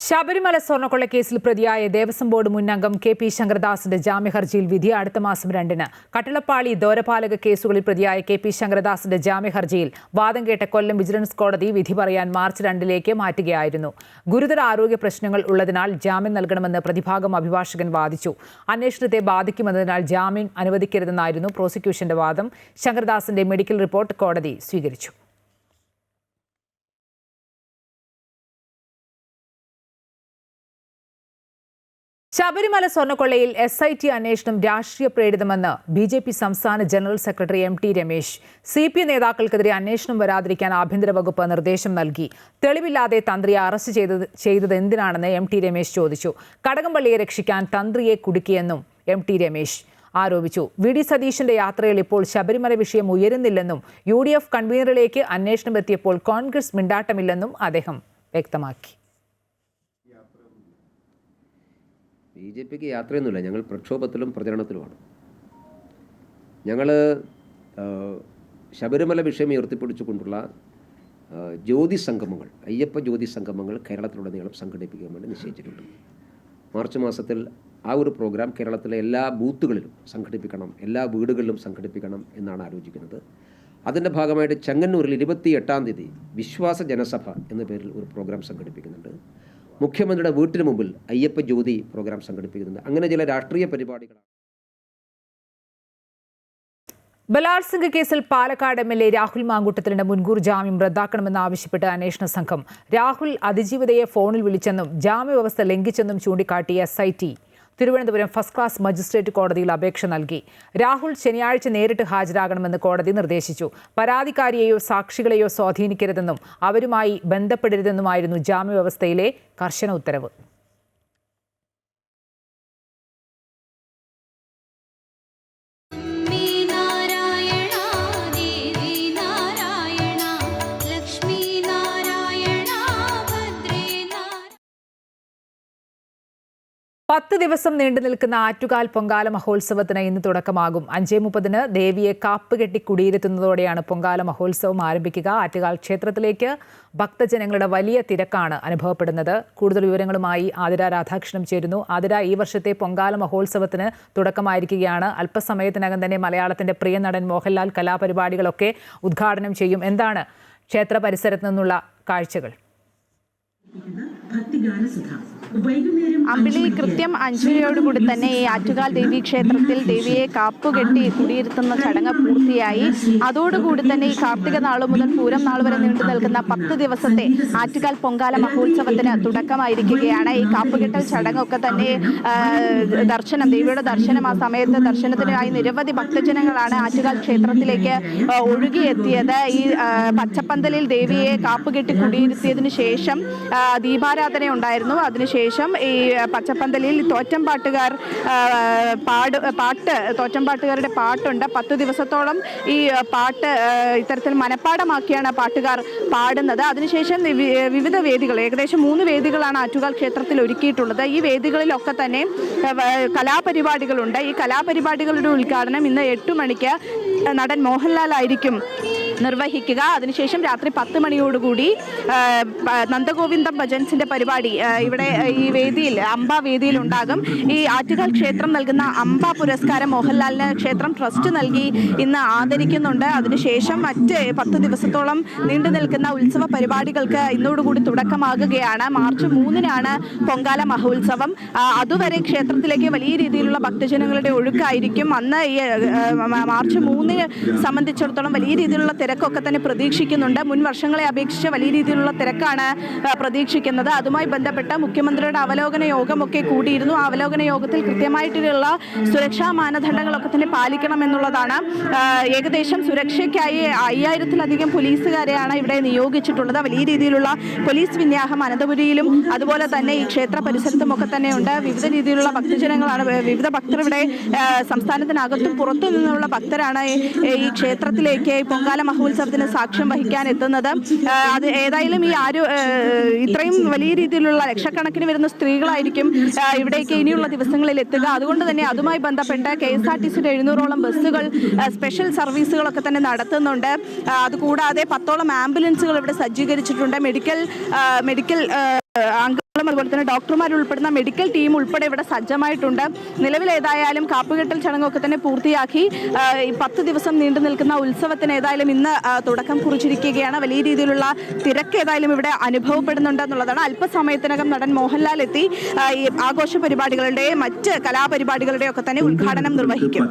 ശബരിമല സ്വർണ്ണക്കൊള്ളക്കേസിൽ പ്രതിയായ ദേവസ്വം ബോർഡ് മുൻ അംഗം KP ശങ്കരദാസിന്റെ ജാമ്യഹർജിയിൽ വിധി അടുത്ത മാസം 2-ന്. കട്ടളപ്പാളി ദ്വാരപാലക കേസുകളിൽ പ്രതിയായ KP ശങ്കരദാസിന്റെ ജാമ്യഹർജിയിൽ വാദം കേട്ട കൊല്ലം വിജിലൻസ് കോടതി വിധി പറയാൻ മാർച്ച് 2-ലേക്ക് മാറ്റുകയായിരുന്നു. ഗുരുതര ആരോഗ്യ പ്രശ്നങ്ങൾ ഉള്ളതിനാൽ ജാമ്യം നൽകണമെന്ന് പ്രതിഭാഗം അഭിഭാഷകൻ വാദിച്ചു. അന്വേഷണത്തെ ബാധിക്കുമെന്നതിനാൽ ജാമ്യം അനുവദിക്കരുതെന്നായിരുന്നു പ്രോസിക്യൂഷന്റെ വാദം. ശങ്കരദാസിന്റെ മെഡിക്കൽ റിപ്പോർട്ട് കോടതി സ്വീകരിച്ചു. ശബരിമല സ്വർണ്ണക്കൊള്ളയിൽ SIT അന്വേഷണം രാഷ്ട്രീയ പ്രേരിതമെന്ന് BJP സംസ്ഥാന general secretary MT Ramesh. CPI നേതാക്കൾക്കെതിരെ അന്വേഷണം വരാതിരിക്കാൻ ആഭ്യന്തര വകുപ്പ് നിർദ്ദേശം നൽകി. തെളിവില്ലാതെ തന്ത്രിയെ അറസ്റ്റ് ചെയ്തത് എന്തിനാണെന്ന് MT രമേശ് ചോദിച്ചു. കടകംപള്ളിയെ രക്ഷിക്കാൻ തന്ത്രിയെ കുടുക്കിയെന്നും MT രമേശ് ആരോപിച്ചു. VD സതീശന്റെ യാത്രയിൽ ഇപ്പോൾ ശബരിമല വിഷയം ഉയരുന്നില്ലെന്നും UDF കൺവീനറിലേക്ക് അന്വേഷണം എത്തിയപ്പോൾ കോൺഗ്രസ് മിണ്ടാട്ടമില്ലെന്നും അദ്ദേഹം വ്യക്തമാക്കി. BJPക്ക് യാത്രയൊന്നുമില്ല. ഞങ്ങൾ പ്രക്ഷോഭത്തിലും പ്രചരണത്തിലുമാണ്. ഞങ്ങൾ ശബരിമല വിഷയം ഉയർത്തിപ്പിടിച്ചുകൊണ്ടുള്ള ജ്യോതി സംഗമങ്ങൾ, അയ്യപ്പ ജ്യോതി സംഗമങ്ങൾ കേരളത്തിലുടനീളം സംഘടിപ്പിക്കാൻ വേണ്ടി നിശ്ചയിച്ചിട്ടുണ്ട്. മാർച്ച് മാസത്തിൽ ആ ഒരു പ്രോഗ്രാം കേരളത്തിലെ എല്ലാ ബൂത്തുകളിലും സംഘടിപ്പിക്കണം, എല്ലാ വീടുകളിലും സംഘടിപ്പിക്കണം എന്നാണ് ആലോചിക്കുന്നത്. അതിൻ്റെ ഭാഗമായിട്ട് ചെങ്ങന്നൂരിൽ 28-ാം തീയതി വിശ്വാസ ജനസഭ എന്ന പേരിൽ ഒരു പ്രോഗ്രാം സംഘടിപ്പിക്കുന്നുണ്ട്. മുഖ്യമന്ത്രിയുടെ വീട്ടിന് മുമ്പിൽ അയ്യപ്പ ജ്യോതി പ്രോഗ്രാം സംഘടിപ്പിക്കുന്നുണ്ട്. അങ്ങനെ ചില രാഷ്ട്രീയ പരിപാടികളാണ്. ബലാത്സംഗ കേസിൽ പാലക്കാട് എം.എൽ.എ. രാഹുൽ മാങ്കൂട്ടത്തിലിന്റെ മുൻകൂർ ജാമ്യം റദ്ദാക്കണമെന്നാവശ്യപ്പെട്ട് അന്വേഷണ സംഘം രാഹുൽ അതിജീവിതയെ ഫോണിൽ വിളിച്ചെന്നും ജാമ്യവ്യവസ്ഥ ലംഘിച്ചെന്നും ചൂണ്ടിക്കാട്ടി SIT Thiruvananthapuram first class magistrate കോടതിയിൽ അപേക്ഷ നൽകി. രാഹുൽ ശനിയാഴ്ച നേരിട്ട് ഹാജരാകണമെന്ന് കോടതി നിർദ്ദേശിച്ചു. പരാതിക്കാരിയെയോ സാക്ഷികളെയോ സ്വാധീനിക്കരുതെന്നും അവരുമായി ബന്ധപ്പെടരുതെന്നുമായിരുന്നു ജാമ്യവ്യവസ്ഥയിലെ കർശന ഉത്തരവ്. പത്ത് ദിവസം നീണ്ടു നിൽക്കുന്ന ആറ്റുകാൽ പൊങ്കാല മഹോത്സവത്തിന് ഇന്ന് തുടക്കമാകും. 5:30 ദേവിയെ കാപ്പുകെട്ടി കുടിയിരുത്തുന്നതോടെയാണ് പൊങ്കാല മഹോത്സവം ആരംഭിക്കുക. ആറ്റുകാൽ ക്ഷേത്രത്തിലേക്ക് ഭക്തജനങ്ങളുടെ വലിയ തിരക്കാണ് അനുഭവപ്പെടുന്നത്. കൂടുതൽ വിവരങ്ങളുമായി ആതിര രാധാകൃഷ്ണൻ ചേരുന്നു. ആതിര, ഈ വർഷത്തെ പൊങ്കാല മഹോത്സവത്തിന് തുടക്കമായിരിക്കുകയാണ്. അല്പസമയത്തിനകം തന്നെ മലയാളത്തിന്റെ പ്രിയ നടൻ മോഹൻലാൽ കലാപരിപാടികളൊക്കെ ഉദ്ഘാടനം ചെയ്യും. എന്താണ് ക്ഷേത്ര പരിസരത്ത് നിന്നുള്ള കാഴ്ചകൾ? അമ്പിളി, കൃത്യം 5:30 തന്നെ ഈ ആറ്റുകാൽ ദേവി ക്ഷേത്രത്തിൽ ദേവിയെ കാപ്പുകെട്ടി കുടിയിരുത്തുന്ന ചടങ്ങ് പൂർത്തിയായി. അതോടുകൂടി തന്നെ ഈ കാർത്തിക നാൾ മുതൽ പൂരം നാൾ വരെ നീണ്ടു നിൽക്കുന്ന 10 ദിവസത്തെ ആറ്റുകാൽ പൊങ്കാല മഹോത്സവത്തിന് തുടക്കമായിരിക്കുകയാണ്. ഈ കാപ്പുകെട്ടൽ ചടങ്ങൊക്കെ തന്നെ ദേവിയുടെ ദർശനം, ആ സമയത്ത് ദർശനത്തിനായി നിരവധി ഭക്തജനങ്ങളാണ് ആറ്റുകാൽ ക്ഷേത്രത്തിലേക്ക് ഒഴുകിയെത്തിയത്. ഈ പച്ചപ്പന്തലിൽ ദേവിയെ കാപ്പുകെട്ടി കുടിയിരുത്തിയതിനു ശേഷം ദീപാരാധന ഉണ്ടായിരുന്നു. അതിനുശേഷം ഈ പച്ചപ്പന്തലിൽ തോറ്റംപാട്ടുകാരുടെ പാട്ടുണ്ട്. 10 ദിവസത്തോളം ഈ പാട്ട് ഇത്തരത്തിൽ മനപ്പാടമാക്കിയാണ് പാട്ടുകാർ പാടുന്നത്. അതിനുശേഷം വിവിധ വേദികൾ, ഏകദേശം 3 വേദികളാണ് ആറ്റുകാൽ ക്ഷേത്രത്തിൽ ഒരുക്കിയിട്ടുള്ളത്. ഈ വേദികളിലൊക്കെ തന്നെ കലാപരിപാടികളുണ്ട്. ഈ കലാപരിപാടികളുടെ ഉദ്ഘാടനം ഇന്ന് 8 മണിക്ക് നടൻ മോഹൻലാൽ ആയിരിക്കും നിർവഹിക്കുക. അതിനുശേഷം രാത്രി 10 മണിയോടുകൂടി നന്ദഗോവിന്ദം ഭജൻസിന്റെ പരിപാടി ഇവിടെ ഈ വേദിയിൽ, അംബ വേദിയിൽ ഉണ്ടാകും. ഈ ആറ്റുകാൽ ക്ഷേത്രം നൽകുന്ന അംബ പുരസ്കാരം മോഹൻലാലിന് ക്ഷേത്രം ട്രസ്റ്റ് നൽകി ഇന്ന് ആദരിക്കുന്നുണ്ട്. അതിനുശേഷം മറ്റ് 10 ദിവസത്തോളം നീണ്ടു നിൽക്കുന്ന ഉത്സവ പരിപാടികൾക്ക് ഇന്നോടുകൂടി തുടക്കമാകുകയാണ്. മാർച്ച് 3-നാണ് പൊങ്കാല മഹോത്സവം. അതുവരെ ക്ഷേത്രത്തിലേക്ക് വലിയ രീതിയിലുള്ള ഭക്തജനങ്ങളുടെ ഒഴുക്കായിരിക്കും. അന്ന് ഈ മാർച്ച് 3-ന് സംബന്ധിച്ചിടത്തോളം വലിയ രീതിയിലുള്ള തിരക്കൊക്കെ തന്നെ പ്രതീക്ഷിക്കുന്നുണ്ട്. മുൻ വർഷങ്ങളെ അപേക്ഷിച്ച് വലിയ രീതിയിലുള്ള തിരക്കാണ് പ്രതീക്ഷിക്കുന്നത്. അതുമായി ബന്ധപ്പെട്ട മുഖ്യമന്ത്രിയുടെ അവലോകന യോഗമൊക്കെ കൂടിയിരുന്നു. ആ അവലോകന യോഗത്തിൽ കൃത്യമായിട്ടുള്ള സുരക്ഷാ മാനദണ്ഡങ്ങളൊക്കെ തന്നെ പാലിക്കണമെന്നുള്ളതാണ്. ഏകദേശം സുരക്ഷയ്ക്കായി 5000-ലധികം പോലീസുകാരെയാണ് ഇവിടെ നിയോഗിച്ചിട്ടുള്ളത്. വലിയ രീതിയിലുള്ള പോലീസ് വിന്യാസം അനന്തപുരിയിലും അതുപോലെ തന്നെ ഈ ക്ഷേത്ര പരിസരത്തും ഒക്കെ തന്നെയുണ്ട്. വിവിധ രീതിയിലുള്ള ഭക്തജനങ്ങളാണ്, വിവിധ ഭക്തർ ഇവിടെ സംസ്ഥാനത്തിനകത്തും പുറത്തു നിന്നുള്ള ഭക്തരാണ് ഈ ക്ഷേത്രത്തിലേക്ക് പൊങ്കാല മഹോത്സവത്തിന് സാക്ഷ്യം വഹിക്കാൻ എത്തുന്നത്. അത് ഏതായാലും ഇത്രയും വലിയ രീതിയിലുള്ള ലക്ഷക്കണക്കിന് വരുന്ന സ്ത്രീകളായിരിക്കും ഇവിടേക്ക് ഇനിയുള്ള ദിവസങ്ങളിൽ എത്തുക. അതുകൊണ്ട് തന്നെ അതുമായി ബന്ധപ്പെട്ട് KSRTCയുടെ 700ഓളം ബസ്സുകൾ, സ്പെഷ്യൽ സർവീസുകളൊക്കെ തന്നെ നടത്തുന്നുണ്ട്. അതുകൂടാതെ 10ഓളം ആംബുലൻസുകൾ ഇവിടെ സജ്ജീകരിച്ചിട്ടുണ്ട്. മെഡിക്കൽ അംഗങ്ങളും അതുപോലെ തന്നെ ഡോക്ടർമാരുൾപ്പെടുന്ന മെഡിക്കൽ ടീം ഉൾപ്പെടെ ഇവിടെ സജ്ജമായിട്ടുണ്ട്. നിലവിൽ ഏതായാലും കാപ്പുകെട്ടൽ ചടങ്ങൊക്കെ തന്നെ പൂർത്തിയാക്കി 10 ദിവസം നീണ്ടു നിൽക്കുന്ന ഉത്സവത്തിന് ഏതായാലും ഇന്ന് തുടക്കം കുറിച്ചിരിക്കുകയാണ്. വലിയ രീതിയിലുള്ള തിരക്ക് ഏതായാലും ഇവിടെ അനുഭവപ്പെടുന്നുണ്ട് എന്നുള്ളതാണ്. അല്പസമയത്തിനകം നടൻ മോഹൻലാൽ എത്തി ഈ ആഘോഷ പരിപാടികളുടെ, മറ്റ് കലാപരിപാടികളുടെ ഒക്കെ തന്നെ ഉദ്ഘാടനം നിർവഹിക്കും.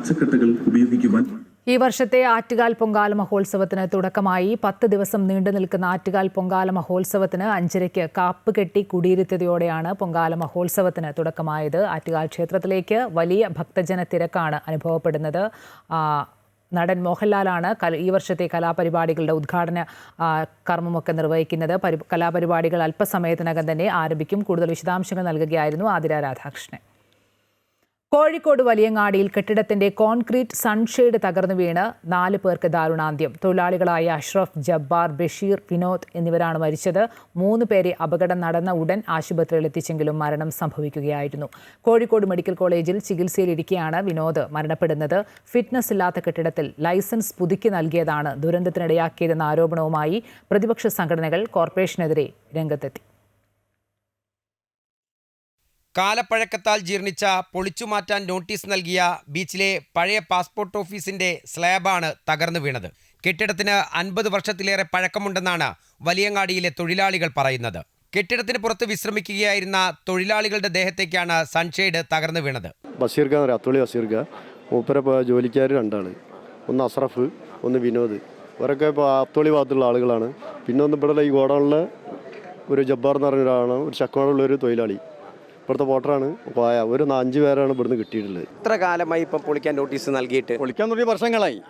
ഈ വർഷത്തെ ആറ്റുകാൽ പൊങ്കാല മഹോത്സവത്തിന് തുടക്കമായി. 10 ദിവസം നീണ്ടു നിൽക്കുന്ന ആറ്റുകാൽ പൊങ്കാല മഹോത്സവത്തിന് 5:30 കാപ്പുകെട്ടി കുടിയിരുത്തിയതോടെയാണ് പൊങ്കാല മഹോത്സവത്തിന് തുടക്കമായത്. ആറ്റുകാൽ ക്ഷേത്രത്തിലേക്ക് വലിയ ഭക്തജന തിരക്കാണ് അനുഭവപ്പെടുന്നത്. നടൻ മോഹൻലാലാണ് ഈ വർഷത്തെ കലാപരിപാടികളുടെ ഉദ്ഘാടന കർമ്മമൊക്കെ നിർവഹിക്കുന്നത്. കലാപരിപാടികൾ അല്പസമയത്തിനകം തന്നെ ആരംഭിക്കും. കൂടുതൽ വിശദാംശങ്ങൾ നൽകുകയായിരുന്നു ആതിര രാധാകൃഷ്ണൻ. കോഴിക്കോട് വലിയങ്ങാടിയിൽ കെട്ടിടത്തിന്റെ കോൺക്രീറ്റ് സൺഷെയ്ഡ് തകർന്നു വീണ് 4 പേർക്ക് ദാരുണാന്ത്യം. തൊഴിലാളികളായ അഷ്റഫ്, ജബ്ബാർ, ബഷീർ, വിനോദ് എന്നിവരാണ് മരിച്ചത്. 3 പേരെ അപകടം നടന്ന ഉടൻ ആശുപത്രിയിൽ എത്തിച്ചെങ്കിലും മരണം സംഭവിക്കുകയായിരുന്നു. കോഴിക്കോട് മെഡിക്കൽ കോളേജിൽ ചികിത്സയിലിരിക്കെയാണ് വിനോദ് മരണപ്പെടുന്നത്. ഫിറ്റ്നസ് ഇല്ലാത്ത കെട്ടിടത്തിൽ ലൈസൻസ് പുതുക്കി നൽകിയതാണ് ദുരന്തത്തിനിടയാക്കിയതെന്ന ആരോപണവുമായി പ്രതിപക്ഷ സംഘടനകൾ കോർപ്പറേഷനെതിരെ രംഗത്തെത്തി. കാലപ്പഴക്കത്താൽ ജീർണിച്ച പൊളിച്ചുമാറ്റാൻ നോട്ടീസ് നൽകിയ ബീച്ചിലെ പഴയ പാസ്പോർട്ട് ഓഫീസിന്റെ സ്ലാബാണ് തകർന്നു വീണത്. കെട്ടിടത്തിന് 50 വർഷത്തിലേറെ പഴക്കമുണ്ടെന്നാണ് വലിയങ്ങാടിയിലെ തൊഴിലാളികൾ പറയുന്നത്. കെട്ടിടത്തിന് പുറത്ത് വിശ്രമിക്കുകയായിരുന്ന തൊഴിലാളികളുടെ ദേഹത്തേക്കാണ് സൺഷെയ്ഡ് തകർന്നു വീണത്. ബഷീർഖാൻ, അത്തുള്ളി ബഷീർഖാൻ, മൂപ്പര ജോലിക്കാർ 2 ആള്. ഒന്ന് അസ്രഫ്, ഒന്ന് വിനോദ്. ഇവരൊക്കെ ഇപ്പോൾ ആപ്തോളി ഭാഗത്തുള്ള ആളുകളാണ്. പിന്നെ ഒന്ന് ഇവിടെ ഈ ഗോഡൗണിലെ ഒരു ജബ്ബാർ എന്ന് പറഞ്ഞ ഒരാളാണ്, ഒരു ചക്കമാടുള്ള ഒരു തൊഴിലാളി, ഇവിടുത്തെ വോട്ടറാണ്. ഒരു 5 പേരാണ് ഇവിടുന്ന് കിട്ടിയിട്ടുള്ളത്. എത്ര കാലമായി ഇപ്പം പൊളിക്കാൻ നോട്ടീസ് നൽകിയിട്ട്? പൊളിക്കാൻ തുടങ്ങിയ വർഷങ്ങളായി,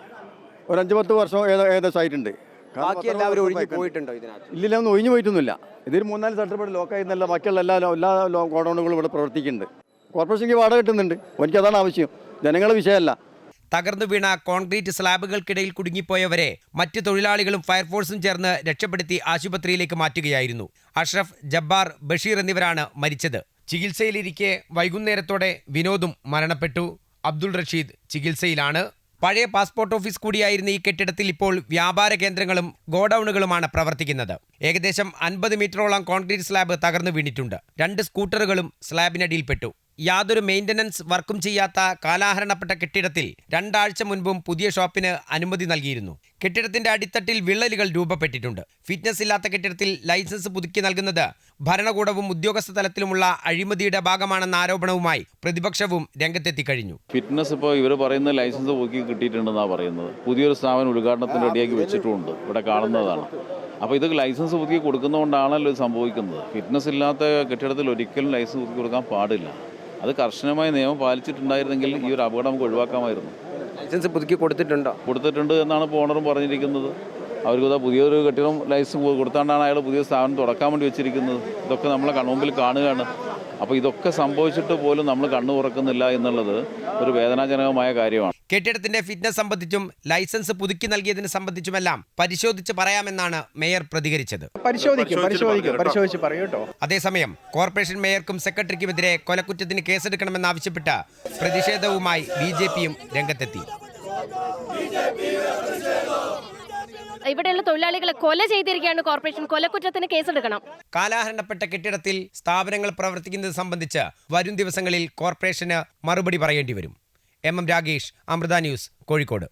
ഒരു 5-10 വർഷം ഏകദേശം ആയിട്ടുണ്ട്. ബാക്കി എല്ലാവരും ഒഴിഞ്ഞു പോയിട്ടുണ്ടോ ഇതിനകത്ത്? ഇല്ലില്ല, ഒന്നും ഒഴിഞ്ഞു പോയിട്ടൊന്നുമില്ല. ഇതൊരു 3-4 സെക്ടർ ലോക്കായിരുന്നല്ല, ബാക്കിയുള്ള എല്ലാ ഗോഡൗണുകളും ഇവിടെ പ്രവർത്തിക്കുന്നുണ്ട്. കോർപ്പറേഷനിക്ക് വാടക കിട്ടുന്നുണ്ട്. എനിക്കതാണ് ആവശ്യം, ജനങ്ങളുടെ വിഷയമല്ല. തകർന്നു വീണ കോൺക്രീറ്റ് സ്ലാബുകൾക്കിടയിൽ കുടുങ്ങിപ്പോയവരെ മറ്റ് തൊഴിലാളികളും ഫയർഫോഴ്സും ചേർന്ന് രക്ഷപ്പെടുത്തി ആശുപത്രിയിലേക്ക് മാറ്റുകയായിരുന്നു. അഷ്റഫ്, ജബ്ബാർ, ബഷീർ എന്നിവരാണ് മരിച്ചത്. ചികിത്സയിലിരിക്കെ വൈകുന്നേരത്തോടെ വിനോദും മരണപ്പെട്ടു. അബ്ദുൾ റഷീദ് ചികിത്സയിലാണ്. പഴയ പാസ്പോർട്ട് ഓഫീസ് കൂടിയായിരുന്ന ഈ കെട്ടിടത്തിൽ ഇപ്പോൾ വ്യാപാര കേന്ദ്രങ്ങളും ഗോഡൌണുകളുമാണ് പ്രവർത്തിക്കുന്നത്. ഏകദേശം 50 മീറ്ററോളം കോൺക്രീറ്റ് സ്ലാബ് തകർന്നു വീണിട്ടുണ്ട്. 2 സ്കൂട്ടറുകളും സ്ലാബിനടിയിൽപ്പെട്ടു. യാതൊരു മെയിൻ്റനൻസ് വർക്കും ചെയ്യാത്ത കാലാഹരണപ്പെട്ട കെട്ടിടത്തിൽ 2 ആഴ്ച മുൻപും പുതിയ ഷോപ്പിന് അനുമതി നൽകിയിരുന്നു. കെട്ടിടത്തിന്റെ അടിത്തട്ടിൽ വിള്ളലുകൾ രൂപപ്പെട്ടിട്ടുണ്ട്. ഫിറ്റ്നസ് ഇല്ലാത്ത കെട്ടിടത്തിൽ ലൈസൻസ് പുതുക്കി നൽകുന്നത് ഭരണകൂടവും ഉദ്യോഗസ്ഥ തലത്തിലുമുള്ള അഴിമതിയുടെ ഭാഗമാണെന്ന ആരോപണവുമായി പ്രതിപക്ഷവും രംഗത്തെത്തി കഴിഞ്ഞു. ഫിറ്റ്നസ് ഇപ്പോൾ ഇവർ പറയുന്ന ലൈസൻസ് പുതുക്കി കിട്ടിയിട്ടുണ്ടെന്നാണ് പറയുന്നത്. പുതിയൊരു സ്ഥാപനം ഉദ്ഘാടനത്തിന് റെഡിയാക്കി വെച്ചിട്ടുമുണ്ട്, ഇവിടെ കാണുന്നതാണ്. അപ്പോൾ ഇത് ലൈസൻസ് പുതുക്കി കൊടുക്കുന്നതുകൊണ്ടാണല്ലോ ഇത് സംഭവിക്കുന്നത്. ഫിറ്റ്നസ് ഇല്ലാത്ത കെട്ടിടത്തിൽ ഒരിക്കലും ലൈസൻസ് പുതുക്കി കൊടുക്കാൻ പാടില്ല. അത് കർശനമായ നിയമം പാലിച്ചിട്ടുണ്ടായിരുന്നെങ്കിൽ ഈ ഒരു അപകടം നമുക്ക് ഒഴിവാക്കാമായിരുന്നു. ലൈസൻസ് പുതുക്കി കൊടുത്തിട്ടുണ്ട് എന്നാണ് ഇപ്പോൾ ഓണറും പറഞ്ഞിരിക്കുന്നത്. അവർക്ക് പുതിയൊരു കെട്ടിടം ലൈസൻസ് കൊടുത്താണ്ടാണ് അയാൾ പുതിയ സ്ഥാപനം തുടക്കാൻ വേണ്ടി വെച്ചിരിക്കുന്നത്. ഇതൊക്കെ നമ്മളെ കൺമുമ്പിൽ കാണുകയാണ്. അപ്പോൾ ഇതൊക്കെ സംഭവിച്ചിട്ട് പോലും നമ്മൾ കണ്ണു തുറക്കുന്നില്ല എന്നുള്ളത് ഒരു വേദനാജനകമായ കാര്യമാണ്. കെട്ടിടത്തിന്റെ ഫിറ്റ്നസ് സംബന്ധിച്ചും ലൈസൻസ് പുതുക്കി നൽകിയതിനെ സംബന്ധിച്ചുമെല്ലാം പരിശോധിച്ച് പറയാമെന്നാണ് മേയർ പ്രതികരിച്ചത്. പരിശോധിച്ച് പറയൂട്ടോ. അതേസമയം കോർപ്പറേഷൻ മേയർക്കും സെക്രട്ടറിക്കുമെതിരെ കൊലക്കുറ്റത്തിന് കേസെടുക്കണമെന്നാവശ്യപ്പെട്ട പ്രതിഷേധവുമായി BJPയും രംഗത്തെത്തി. ഇവിടെയുള്ള തൊഴിലാളികളെ കൊല ചെയ്തിരിക്കുകയാണ് കോർപ്പറേഷൻ, കൊലക്കുറ്റത്തിന് കേസെടുക്കണം. കാലാഹരണപ്പെട്ട കെട്ടിടത്തിൽ സ്ഥാപനങ്ങൾ പ്രവർത്തിക്കുന്നത് സംബന്ധിച്ച് വരും ദിവസങ്ങളിൽ കോർപ്പറേഷന് മറുപടി പറയേണ്ടി വരും. MM Ragesh, Amrita news, Kozhikode.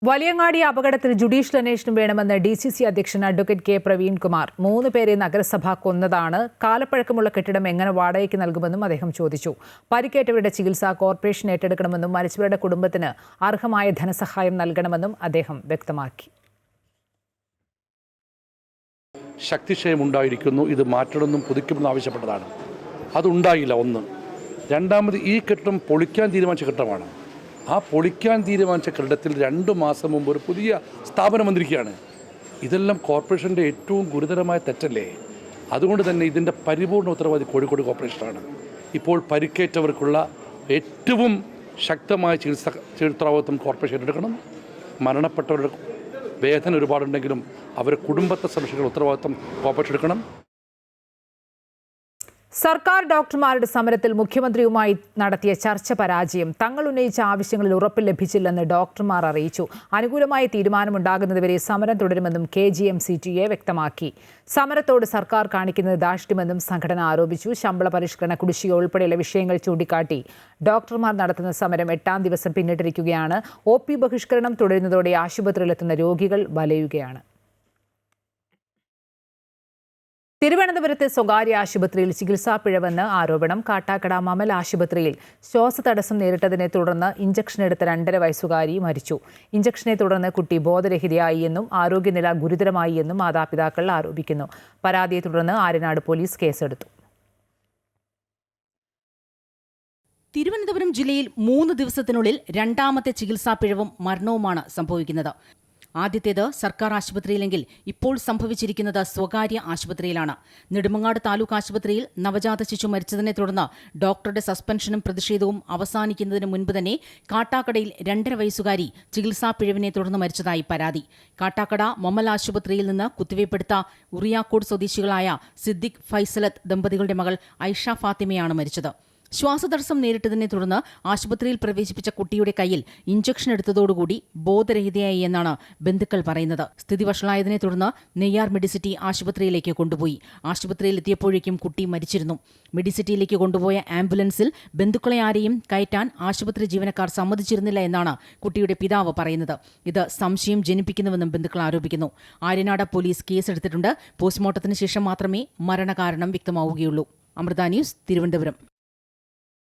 വലിയങ്ങാടി അപകടത്തിൽ ജുഡീഷ്യൽ അന്വേഷണം വേണമെന്ന് DCC അധ്യക്ഷൻ അഡ്വക്കേറ്റ് K. പ്രവീൺകുമാർ. 3 പേരെ നഗരസഭ കൊന്നതാണ്. കാലപ്പഴക്കമുള്ള കെട്ടിടം എങ്ങനെ വാടകയ്ക്ക് നൽകുമെന്നും അദ്ദേഹം ചോദിച്ചു. പരിക്കേറ്റവരുടെ ചികിത്സ കോർപ്പറേഷൻ ഏറ്റെടുക്കണമെന്നും മരിച്ചവരുടെ കുടുംബത്തിന് അർഹമായ ധനസഹായം നൽകണമെന്നും അദ്ദേഹം വ്യക്തമാക്കി. ശക്തിക്ഷയമുണ്ടായിരിക്കുന്നു, ഇത് മാറ്റണമെന്നും പുതുക്കുമെന്നും ആവശ്യപ്പെട്ടതാണ്. അതുണ്ടായില്ല. 1. രണ്ടാമത്, ഈ കെട്ടിടം പൊളിക്കാൻ തീരുമാനിച്ച കെട്ടിടമാണ്. ആ പൊളിക്കാൻ തീരുമാനിച്ച കെട്ടിടത്തിൽ 2 മാസം മുമ്പ് ഒരു പുതിയ സ്ഥാപനം വന്നിരിക്കുകയാണ്. ഇതെല്ലാം കോർപ്പറേഷൻ്റെ ഏറ്റവും ഗുരുതരമായ തെറ്റല്ലേ? അതുകൊണ്ട് തന്നെ ഇതിൻ്റെ പരിപൂർണ്ണ ഉത്തരവാദി കോഴിക്കോട് കോർപ്പറേഷനാണ്. ഇപ്പോൾ പരിക്കേറ്റവർക്കുള്ള ഏറ്റവും ശക്തമായ ചികിത്സാ കോർപ്പറേഷൻ എടുക്കണം. മരണപ്പെട്ടവരുടെ വേദന ഒരുപാടുണ്ടെങ്കിലും അവരുടെ കുടുംബത്തെ സംരക്ഷിക്കുന്ന ഉത്തരവാദിത്വം കോർപ്പറേഷൻ എടുക്കണം. സർക്കാർ ഡോക്ടർമാരുടെ സമരത്തിൽ മുഖ്യമന്ത്രിയുമായി നടത്തിയ ചർച്ച പരാജയം. തങ്ങൾ ഉന്നയിച്ച ആവശ്യങ്ങളിൽ ഉറപ്പ് ലഭിച്ചില്ലെന്ന് ഡോക്ടർമാർ അറിയിച്ചു. അനുകൂലമായ തീരുമാനമുണ്ടാകുന്നതുവരെ സമരം തുടരുമെന്നും KGM-CTA വ്യക്തമാക്കി. സമരത്തോട് സർക്കാർ കാണിക്കുന്നത് ധാർഷ്ട്യമെന്നും സംഘടന ആരോപിച്ചു. ശമ്പള പരിഷ്കരണ കുടിശ്ശിക ഉൾപ്പെടെയുള്ള വിഷയങ്ങൾ ചൂണ്ടിക്കാട്ടി ഡോക്ടർമാർ നടത്തുന്ന സമരം 8ാം ദിവസം പിന്നിട്ടിരിക്കുകയാണ്. OP ബഹിഷ്കരണം തുടരുന്നതോടെ ആശുപത്രിയിലെത്തുന്ന രോഗികൾ വലയുകയാണ്. തിരുവനന്തപുരത്തെ സ്വകാര്യ ആശുപത്രിയിൽ ചികിത്സാ പിഴവെന്ന് ആരോപണം. കാട്ടാക്കട മമൽ ആശുപത്രിയിൽ ശ്വാസതടസ്സം നേരിട്ടതിനെ തുടർന്ന് ഇഞ്ചക്ഷൻ എടുത്ത 2.5 വയസ്സുകാരി മരിച്ചു. ഇഞ്ചക്ഷനെ തുടർന്ന് കുട്ടി ബോധരഹിതയായി എന്നും ആരോഗ്യനില ഗുരുതരമായി എന്നും മാതാപിതാക്കൾ ആരോപിക്കുന്നു. പരാതിയെ തുടർന്ന് ആര്യനാട് പോലീസ് കേസെടുത്തു. തിരുവനന്തപുരം ജില്ലയിൽ 3 ദിവസത്തിനുള്ളിൽ 2ാമത്തെ ചികിത്സാ പിഴവും മരണവുമാണ് സംഭവിക്കുന്നത്. ആദ്യത്തേത് സർക്കാർ ആശുപത്രിയിലെങ്കിൽ ഇപ്പോൾ സംഭവിച്ചിരിക്കുന്നത് സ്വകാര്യ ആശുപത്രിയിലാണ്. നെടുമങ്ങാട് താലൂക്ക് ആശുപത്രിയിൽ നവജാത ശിശു മരിച്ചതിനെ തുടർന്ന് ഡോക്ടറുടെ സസ്പെൻഷനും പ്രതിഷേധവും അവസാനിക്കുന്നതിന് മുൻപ് തന്നെ കാട്ടാക്കടയിൽ 2.5 വയസ്സുകാരി ചികിത്സാ പിഴവിനെ തുടർന്ന് മരിച്ചതായി പരാതി. കാട്ടാക്കട മൊമൽ ആശുപത്രിയിൽ നിന്ന് കുത്തിവയ്പ്പെടുത്ത ഉറിയാക്കോട് സ്വദേശികളായ സിദ്ദിഖ് ഫൈസലത്ത് ദമ്പതികളുടെ മകൾ ഐഷ ഫാത്തിമയാണ് മരിച്ചത്. ശ്വാസതടസ്സം നേരിട്ടതിനെ തുടർന്ന് ആശുപത്രിയിൽ പ്രവേശിപ്പിച്ച കുട്ടിയുടെ കയ്യിൽ ഇഞ്ചക്ഷൻ എടുത്തതോടുകൂടി ബോധരഹിതയായി എന്നാണ് ബന്ധുക്കൾ പറയുന്നത്. സ്ഥിതി വഷളായതിനെ തുടർന്ന് നെയ്യാർ മെഡിസിറ്റി ആശുപത്രിയിലേക്ക് കൊണ്ടുപോയി. ആശുപത്രിയിലെത്തിയപ്പോഴേക്കും കുട്ടി മരിച്ചിരുന്നു. മെഡിസിറ്റിയിലേക്ക് കൊണ്ടുപോയ ആംബുലൻസിൽ ബന്ധുക്കളെ ആരെയും കയറ്റാൻ ആശുപത്രി ജീവനക്കാർ സമ്മതിച്ചിരുന്നില്ല എന്നാണ് കുട്ടിയുടെ പിതാവ് പറയുന്നത്. ഇത് സംശയം ജനിപ്പിക്കുന്നുവെന്നും ബന്ധുക്കൾ ആരോപിക്കുന്നു. ആര്യനാട് പോലീസ് കേസെടുത്തിട്ടുണ്ട്. പോസ്റ്റ്മോർട്ടത്തിന് ശേഷം മാത്രമേ മരണകാരണം വ്യക്തമാവുകയുള്ളൂ. അമൃത ന്യൂസ്, തിരുവനന്തപുരം.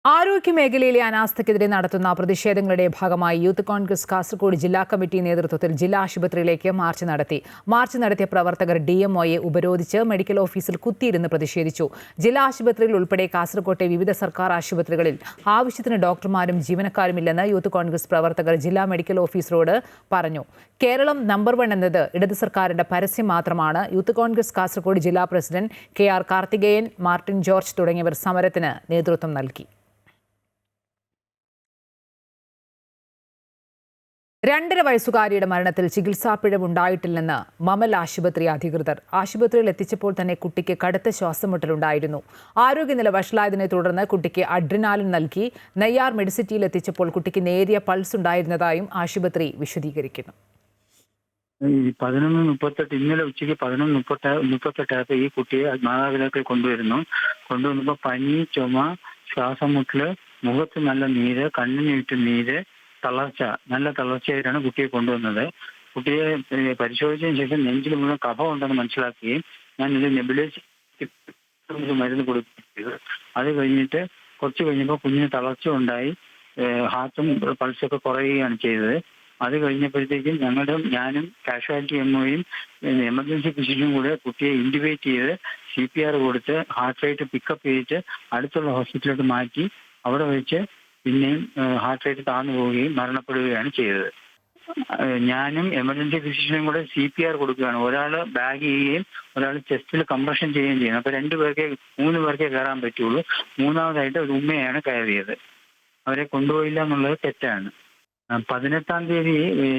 ആരോഗ്യമേഖലയിലെ അനാസ്ഥയ്ക്കെതിരെ നടത്തുന്ന പ്രതിഷേധങ്ങളുടെ ഭാഗമായി യൂത്ത് കോൺഗ്രസ് കാസർഗോഡ് ജില്ലാ കമ്മിറ്റി നേതൃത്വത്തിൽ ജില്ലാ ആശുപത്രിയിലേക്ക് മാർച്ച് നടത്തി. മാർച്ച് നടത്തിയ പ്രവർത്തകർ DMOയെ ഉപരോധിച്ച് മെഡിക്കൽ ഓഫീസിൽ കുത്തിയിരുന്ന് പ്രതിഷേധിച്ചു. ജില്ലാ ആശുപത്രിയിൽ ഉൾപ്പെടെ കാസർഗോട്ടെ വിവിധ സർക്കാർ ആശുപത്രികളിൽ ആവശ്യത്തിന് ഡോക്ടർമാരും ജീവനക്കാരുമില്ലെന്ന് യൂത്ത് കോൺഗ്രസ് പ്രവർത്തകർ ജില്ലാ മെഡിക്കൽ ഓഫീസറോട് പറഞ്ഞു. കേരളം നമ്പർ 1 എന്നത് ഇടത് സർക്കാരിന്റെ പരസ്യം മാത്രമാണ്. യൂത്ത് കോൺഗ്രസ് കാസർഗോഡ് ജില്ലാ പ്രസിഡന്റ് KR കാർത്തികേയൻ, മാർട്ടിൻ ജോർജ് തുടങ്ങിയവർ സമരത്തിന് നേതൃത്വം നൽകി. 2.5 വയസ്സുകാരിയുടെ മരണത്തിൽ ചികിത്സാ പിഴവുണ്ടായിട്ടില്ലെന്ന് മമൽ ആശുപത്രി അധികൃതർ. ആശുപത്രിയിൽ എത്തിച്ചപ്പോൾ തന്നെ കുട്ടിക്ക് കടുത്ത ശ്വാസമുട്ടലുണ്ടായിരുന്നു. ആരോഗ്യനില വഷളായതിനെ തുടർന്ന് കുട്ടിക്ക് അഡ്രിനാലിൻ നൽകി. നെയ്യാർ മെഡിസിറ്റിയിൽ എത്തിച്ചപ്പോൾ കുട്ടിക്ക് നേരിയ പൾസ് ഉണ്ടായിരുന്നതായും ആശുപത്രി വിശദീകരിക്കുന്നു. 11:38 ഇന്നലെ ഉച്ചയ്ക്ക് 11:38 ഈ കുട്ടിയെ മാതാപിതാക്കൾ കൊണ്ടുവന്നപ്പോൾ പനി, ചുമ, ശ്വാസമുട്ടല്, മുഖത്ത് നല്ല നീര്, കണ്ണിന് നീര്, നല്ല തളർച്ചയായിട്ടാണ് കുട്ടിയെ കൊണ്ടുവന്നത്. കുട്ടിയെ പരിശോധിച്ചതിന് ശേഷം നെഞ്ചിൽ മുഴുവൻ കഫം ഉണ്ടെന്ന് മനസ്സിലാക്കുകയും ഞാൻ ഇത് നെബുലൈസ് മരുന്ന് കൊടുക്കുകയും അത് കഴിഞ്ഞിട്ട് കുറച്ച് കഴിഞ്ഞപ്പോൾ കുഞ്ഞിന് തളർച്ച ഉണ്ടായി, ഹാർട്ടും പൾസൊക്കെ കുറയുകയാണ് ചെയ്തത്. അത് കഴിഞ്ഞപ്പോഴത്തേക്കും ഞാനും കാഷ്വാലിറ്റി MOയും എമർജൻസി ഫിസിഷ്യനും കൂടെ കുട്ടിയെ ഇൻറ്റുബേറ്റ് ചെയ്ത് CPR കൊടുത്ത് ഹാർട്ട് റേറ്റ് പിക്കപ്പ് ചെയ്തിട്ട് അടുത്തുള്ള ഹോസ്പിറ്റലിലോട്ട് മാറ്റി അവിടെ വെച്ച് പിന്നെയും ഹാർട്ട് റേറ്റ് താഴ്ന്നു പോവുകയും മരണപ്പെടുകയാണ് ചെയ്തത്. ഞാനും എമർജൻസി ഫിസിഷ്യനും കൂടെ CPR കൊടുക്കുകയാണ്. ഒരാൾ ബാഗ് ചെയ്യുകയും ഒരാൾ ചെസ്റ്റിൽ കംപ്രഷൻ ചെയ്യുകയും ചെയ്യുന്നു. അപ്പോൾ 3 പേർക്കേ കയറാൻ പറ്റുള്ളൂ. മൂന്നാമതായിട്ട് ഒരു ഉമ്മയാണ് കയറിയത്. അവരെ കൊണ്ടുപോയില്ല എന്നുള്ളത് തെറ്റാണ്. 18-ാം തീയതി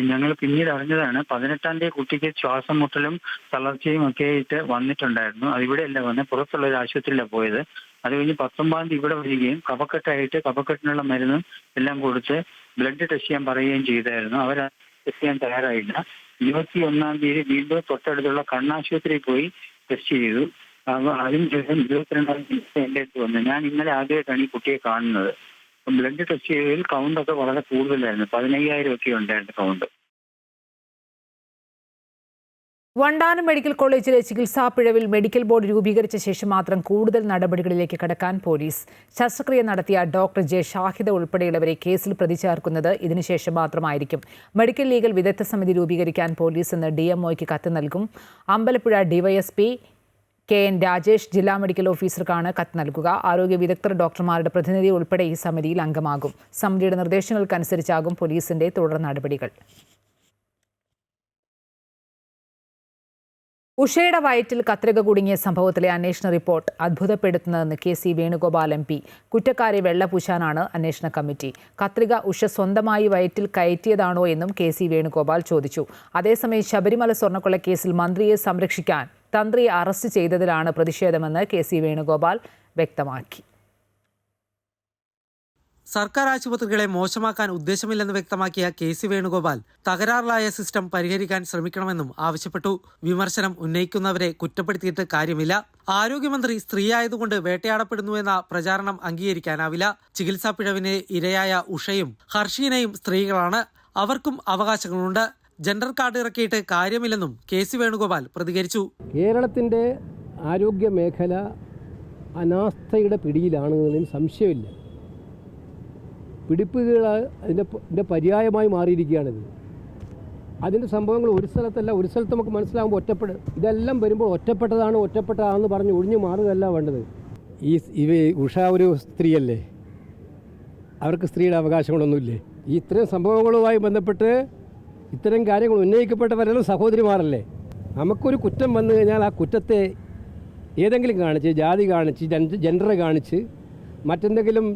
ഞങ്ങൾ പിന്നീട് അറിഞ്ഞതാണ്. 18-ാം തീയതി കുട്ടിക്ക് ശ്വാസം മുട്ടലും തളർച്ചയും ഒക്കെ ആയിട്ട് വന്നിട്ടുണ്ടായിരുന്നു. അതിവിടെ അല്ല വന്നത്, പുറത്തുള്ള ഒരു ആശുപത്രിയിലാണ് പോയത്. അത് കഴിഞ്ഞ് 19-ാം തീയതി ഇവിടെ വരികയും കഫക്കെട്ടിനുള്ള മരുന്നും എല്ലാം കൊടുത്ത് ബ്ലഡ് ടെസ്റ്റ് ചെയ്യാൻ പറയുകയും ചെയ്തായിരുന്നു. അവർ ടെസ്റ്റ് ചെയ്യാൻ തയ്യാറായില്ല. 21-ാം തീയതി വീണ്ടും തൊട്ടടുത്തുള്ള കണ്ണാശുപത്രിയിൽ പോയി ടെസ്റ്റ് ചെയ്തു. അതിനുശേഷം 22-ാം തീയതി എൻ്റെ അടുത്ത് വന്നു. ഞാൻ ഇന്നലെ ആദ്യമായിട്ടാണ് ഈ കുട്ടിയെ കാണുന്നത്. ബ്ലഡ് ടെസ്റ്റ് ചെയ്തതിൽ കൗണ്ടൊക്കെ വളരെ കൂടുതലായിരുന്നു. 15,000 ഒക്കെ ഉണ്ടായിരുന്നു കൗണ്ട്. വണ്ടാനം മെഡിക്കൽ കോളേജിലെ ചികിത്സാ പിഴവിൽ മെഡിക്കൽ ബോർഡ് രൂപീകരിച്ച ശേഷം മാത്രം കൂടുതൽ നടപടികളിലേക്ക് കടക്കാൻ പോലീസ്. ശസ്ത്രക്രിയ നടത്തിയ ഡോക്ടർ J. ഷാഹിദ ഉൾപ്പെടെയുള്ളവരെ കേസിൽ പ്രതി ചേർക്കുന്നത് ഇതിനുശേഷം മാത്രമായിരിക്കും. മെഡിക്കൽ ലീഗൽ വിദഗ്ധ സമിതി രൂപീകരിക്കാൻ പോലീസ് ഇന്ന് DMOയ്ക്ക് കത്ത് നൽകും. അമ്പലപ്പുഴ DYSP KN രാജേഷ് ജില്ലാ മെഡിക്കൽ ഓഫീസർക്കാണ് കത്ത് നൽകുക. ആരോഗ്യ വിദഗ്ധർ, ഡോക്ടർമാരുടെ പ്രതിനിധി ഉൾപ്പെടെ ഈ സമിതിയിൽ അംഗമാകും. സമിതിയുടെ നിർദ്ദേശങ്ങൾക്കനുസരിച്ചാകും പോലീസിന്റെ തുടർ നടപടികൾ. ഉഷയുടെ വയറ്റിൽ കത്രിക കുടുങ്ങിയ സംഭവത്തിലെ അന്വേഷണ റിപ്പോർട്ട് അത്ഭുതപ്പെടുത്തുന്നതെന്ന് KC വേണുഗോപാൽ MP. കുറ്റക്കാരെ വെള്ളപൂശാനാണ് അന്വേഷണ കമ്മിറ്റി. കത്രിക ഉഷ സ്വന്തമായി വയറ്റിൽ കയറ്റിയതാണോ എന്നും KC വേണുഗോപാൽ ചോദിച്ചു. അതേസമയം ശബരിമല സ്വർണ്ണക്കൊള്ള കേസിൽ മന്ത്രിയെ സംരക്ഷിക്കാൻ തന്ത്രിയെ അറസ്റ്റ് ചെയ്തതിലാണ് പ്രതിഷേധമെന്ന് KC വേണുഗോപാൽ വ്യക്തമാക്കി. സർക്കാർ ആശുപത്രികളെ മോശമാക്കാൻ ഉദ്ദേശമില്ലെന്ന് വ്യക്തമാക്കിയ KC വേണുഗോപാൽ തകരാറിലായ സിസ്റ്റം പരിഹരിക്കാൻ ശ്രമിക്കണമെന്നും ആവശ്യപ്പെട്ടു. വിമർശനം ഉന്നയിക്കുന്നവരെ കുറ്റപ്പെടുത്തിയിട്ട് കാര്യമില്ല. ആരോഗ്യമന്ത്രി സ്ത്രീയായതുകൊണ്ട് വേട്ടയാടപ്പെടുന്നുവെന്ന പ്രചാരണം അംഗീകരിക്കാനാവില്ല. ചികിത്സാ പിഴവിന് ഇരയായ ഉഷയും ഹർഷീനയും സ്ത്രീകളാണ്. അവർക്കും അവകാശങ്ങളുണ്ട്. ജെൻഡർ കാർഡ് ഇറക്കിയിട്ട് കാര്യമില്ലെന്നും KC വേണുഗോപാൽ പ്രതികരിച്ചു. കേരളത്തിൻ്റെ ആരോഗ്യ മേഖല അനാസ്ഥയുടെ പിടിയിലാണെന്നതിന് സംശയമില്ല. പിടിപ്പുകൾ അതിൻ്റെ പര്യായമായി മാറിയിരിക്കുകയാണിത്. അതിൻ്റെ സംഭവങ്ങൾ ഒരു സ്ഥലത്തല്ല, ഒരു സ്ഥലത്ത് നമുക്ക് മനസ്സിലാകുമ്പോൾ ഇതെല്ലാം വരുമ്പോൾ ഒറ്റപ്പെട്ടതാണെന്ന് പറഞ്ഞ് ഒഴിഞ്ഞു മാറുകയല്ല വേണ്ടത്. ഉഷ ഒരു സ്ത്രീയല്ലേ, അവർക്ക് സ്ത്രീയുടെ അവകാശങ്ങളൊന്നുമില്ലേ? ഈ ഇത്തരം സംഭവങ്ങളുമായി ബന്ധപ്പെട്ട് ഇത്തരം കാര്യങ്ങൾ ഉന്നയിക്കപ്പെട്ടവരെല്ലാം സഹോദരിമാരല്ലേ? നമുക്കൊരു കുറ്റം വന്നു കഴിഞ്ഞാൽ ആ കുറ്റത്തെ ഏതെങ്കിലും കാണിച്ച്, ജാതി കാണിച്ച്, ജെൻഡർ കാണിച്ച്, മറ്റെന്തെങ്കിലും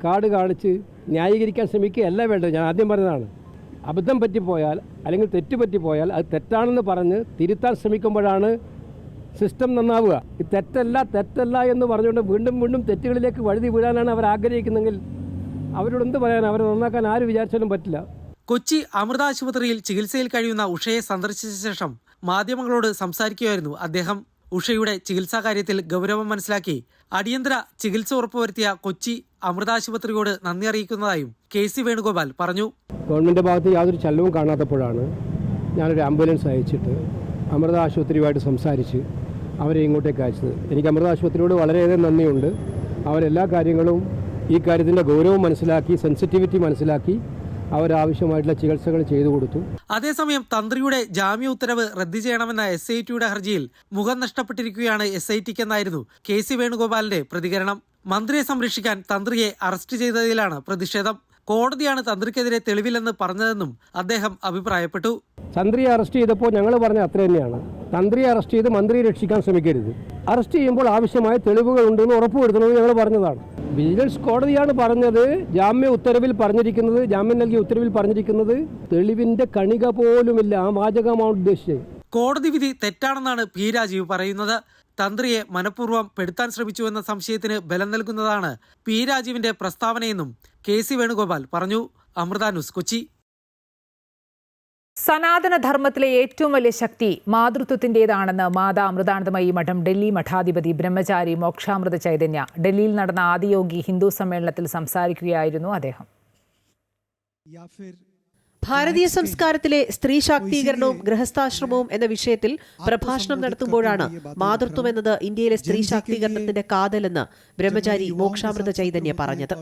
കാർഡ് കാണിച്ച് ന്യായീകരിക്കാൻ ശ്രമിക്കുകയല്ല വേണ്ടത്. ഞാൻ ആദ്യം പറഞ്ഞതാണ്, അബദ്ധം പറ്റിപ്പോയാൽ അല്ലെങ്കിൽ തെറ്റുപറ്റിപ്പോയാൽ അത് തെറ്റാണെന്ന് പറഞ്ഞ് തിരുത്താൻ ശ്രമിക്കുമ്പോഴാണ് സിസ്റ്റം നന്നാവുക. ഈ തെറ്റല്ല എന്ന് പറഞ്ഞുകൊണ്ട് വീണ്ടും തെറ്റുകളിലേക്ക് വഴുതി വീഴാനാണ് അവർ ആഗ്രഹിക്കുന്നതെങ്കിൽ അവരോട് എന്ത് പറയാൻ? അവരെ നന്നാക്കാൻ ആര് വിചാരിച്ചാലും പറ്റില്ല. കൊച്ചി അമൃത ആശുപത്രിയിൽ ചികിത്സയിൽ കഴിയുന്ന ഉഷയെ സന്ദർശിച്ച ശേഷം മാധ്യമങ്ങളോട് സംസാരിക്കുകയായിരുന്നു അദ്ദേഹം. ഉഷയുടെ ചികിത്സാ കാര്യത്തിൽ ഗൗരവം മനസ്സിലാക്കി അടിയന്തര ചികിത്സ ഉറപ്പുവരുത്തിയ കൊച്ചി അമൃത ആശുപത്രിയോട് നന്ദി അറിയിക്കുന്നതായും KC വേണുഗോപാൽ പറഞ്ഞു. ഗവൺമെൻറ് ഭാഗത്ത് യാതൊരു ചലനവും കാണാത്തപ്പോഴാണ് ഞാനൊരു ആംബുലൻസ് അയച്ചിട്ട് അമൃത ആശുപത്രിയുമായിട്ട് സംസാരിച്ച് അവരെ ഇങ്ങോട്ടേക്ക് അയച്ചത്. എനിക്ക് അമൃത ആശുപത്രിയോട് വളരെയധികം നന്ദിയുണ്ട്. അവരെല്ലാ കാര്യങ്ങളും ഈ കാര്യത്തിൻ്റെ ഗൗരവം മനസ്സിലാക്കി, സെൻസിറ്റിവിറ്റി മനസ്സിലാക്കി അവരാവശ്യമായിട്ടുള്ള ചികിത്സകൾ ചെയ്തു കൊടുത്തു. അതേസമയം തന്ത്രിയുടെ ജാമ്യ ഉത്തരവ് റദ്ദു ചെയ്യണമെന്ന SITയുടെ ഹർജിയിൽ മുഖം നഷ്ടപ്പെട്ടിരിക്കുകയാണ് SITക്കെന്നായിരുന്നു KC വേണുഗോപാലിന്റെ പ്രതികരണം. മന്ത്രിയെ സംരക്ഷിക്കാൻ തന്ത്രിയെ അറസ്റ്റ് ചെയ്തതിലാണ് പ്രതിഷേധം. കോടതിയാണ് തന്ത്രിക്കെതിരെ തെളിവില്ലെന്ന് പറഞ്ഞതെന്നും അദ്ദേഹം അഭിപ്രായപ്പെട്ടു. തന്ത്രിയെ അറസ്റ്റ് ചെയ്തപ്പോൾ ഞങ്ങൾ പറഞ്ഞ അത്ര തന്നെയാണ്. തന്ത്രിയെ അറസ്റ്റ് ചെയ്ത് മന്ത്രിയെ രക്ഷിക്കാൻ ശ്രമിക്കരുത്. അറസ്റ്റ് ചെയ്യുമ്പോൾ ആവശ്യമായ തെളിവുകൾ ഉണ്ടെന്ന് ഉറപ്പുവരുത്തണമെന്ന് ഞങ്ങൾ പറഞ്ഞതാണ്. വിജിലൻസ് കോടതിയാണ് പറഞ്ഞത്. ജാമ്യം നൽകിയ ഉത്തരവിൽ പറഞ്ഞിരിക്കുന്നത് തെളിവിന്റെ കണിക പോലുമില്ല. ആ വാചകമാണ് ഉദ്ദേശിച്ചത്. കോടതി വിധി തെറ്റാണെന്നാണ് പി രാജീവ് പറയുന്നത്. തന്ത്രിയെ മനഃപൂർവ്വം പെടുത്താൻ ശ്രമിച്ചുവെന്ന സംശയത്തിന് ബലം നൽകുന്നതാണ് പി രാജീവിന്റെ പ്രസ്താവനയെന്നും KC വേണുഗോപാൽ പറഞ്ഞു. അമൃത ന്യൂസ്, കൊച്ചി. സനാതനധർമ്മത്തിലെ ഏറ്റവും വലിയ ശക്തി മാതൃത്വത്തിൻ്റെതാണെന്ന് മാതാ അമൃതാനന്ദമയി മഠം ഡൽഹി മഠാധിപതി ബ്രഹ്മചാരി മോക്ഷാമൃത ചൈതന്യ. ഡൽഹിയിൽ നടന്ന ആദിയോഗി ഹിന്ദു സമ്മേളനത്തിൽ സംസാരിക്കുകയായിരുന്നു അദ്ദേഹം. ഭാരതീയ സംസ്കാരത്തിലെ സ്ത്രീ ശാക്തീകരണവും ഗൃഹസ്ഥാശ്രമവും എന്ന വിഷയത്തിൽ പ്രഭാഷണം നടത്തുമ്പോഴാണ് മാതൃത്വം എന്നത് ഇന്ത്യയിലെ സ്ത്രീ ശാക്തീകരണത്തിന്റെ കാതലെന്ന് ബ്രഹ്മചാരി മോക്ഷാമൃത ചൈതന്യ പറഞ്ഞത്.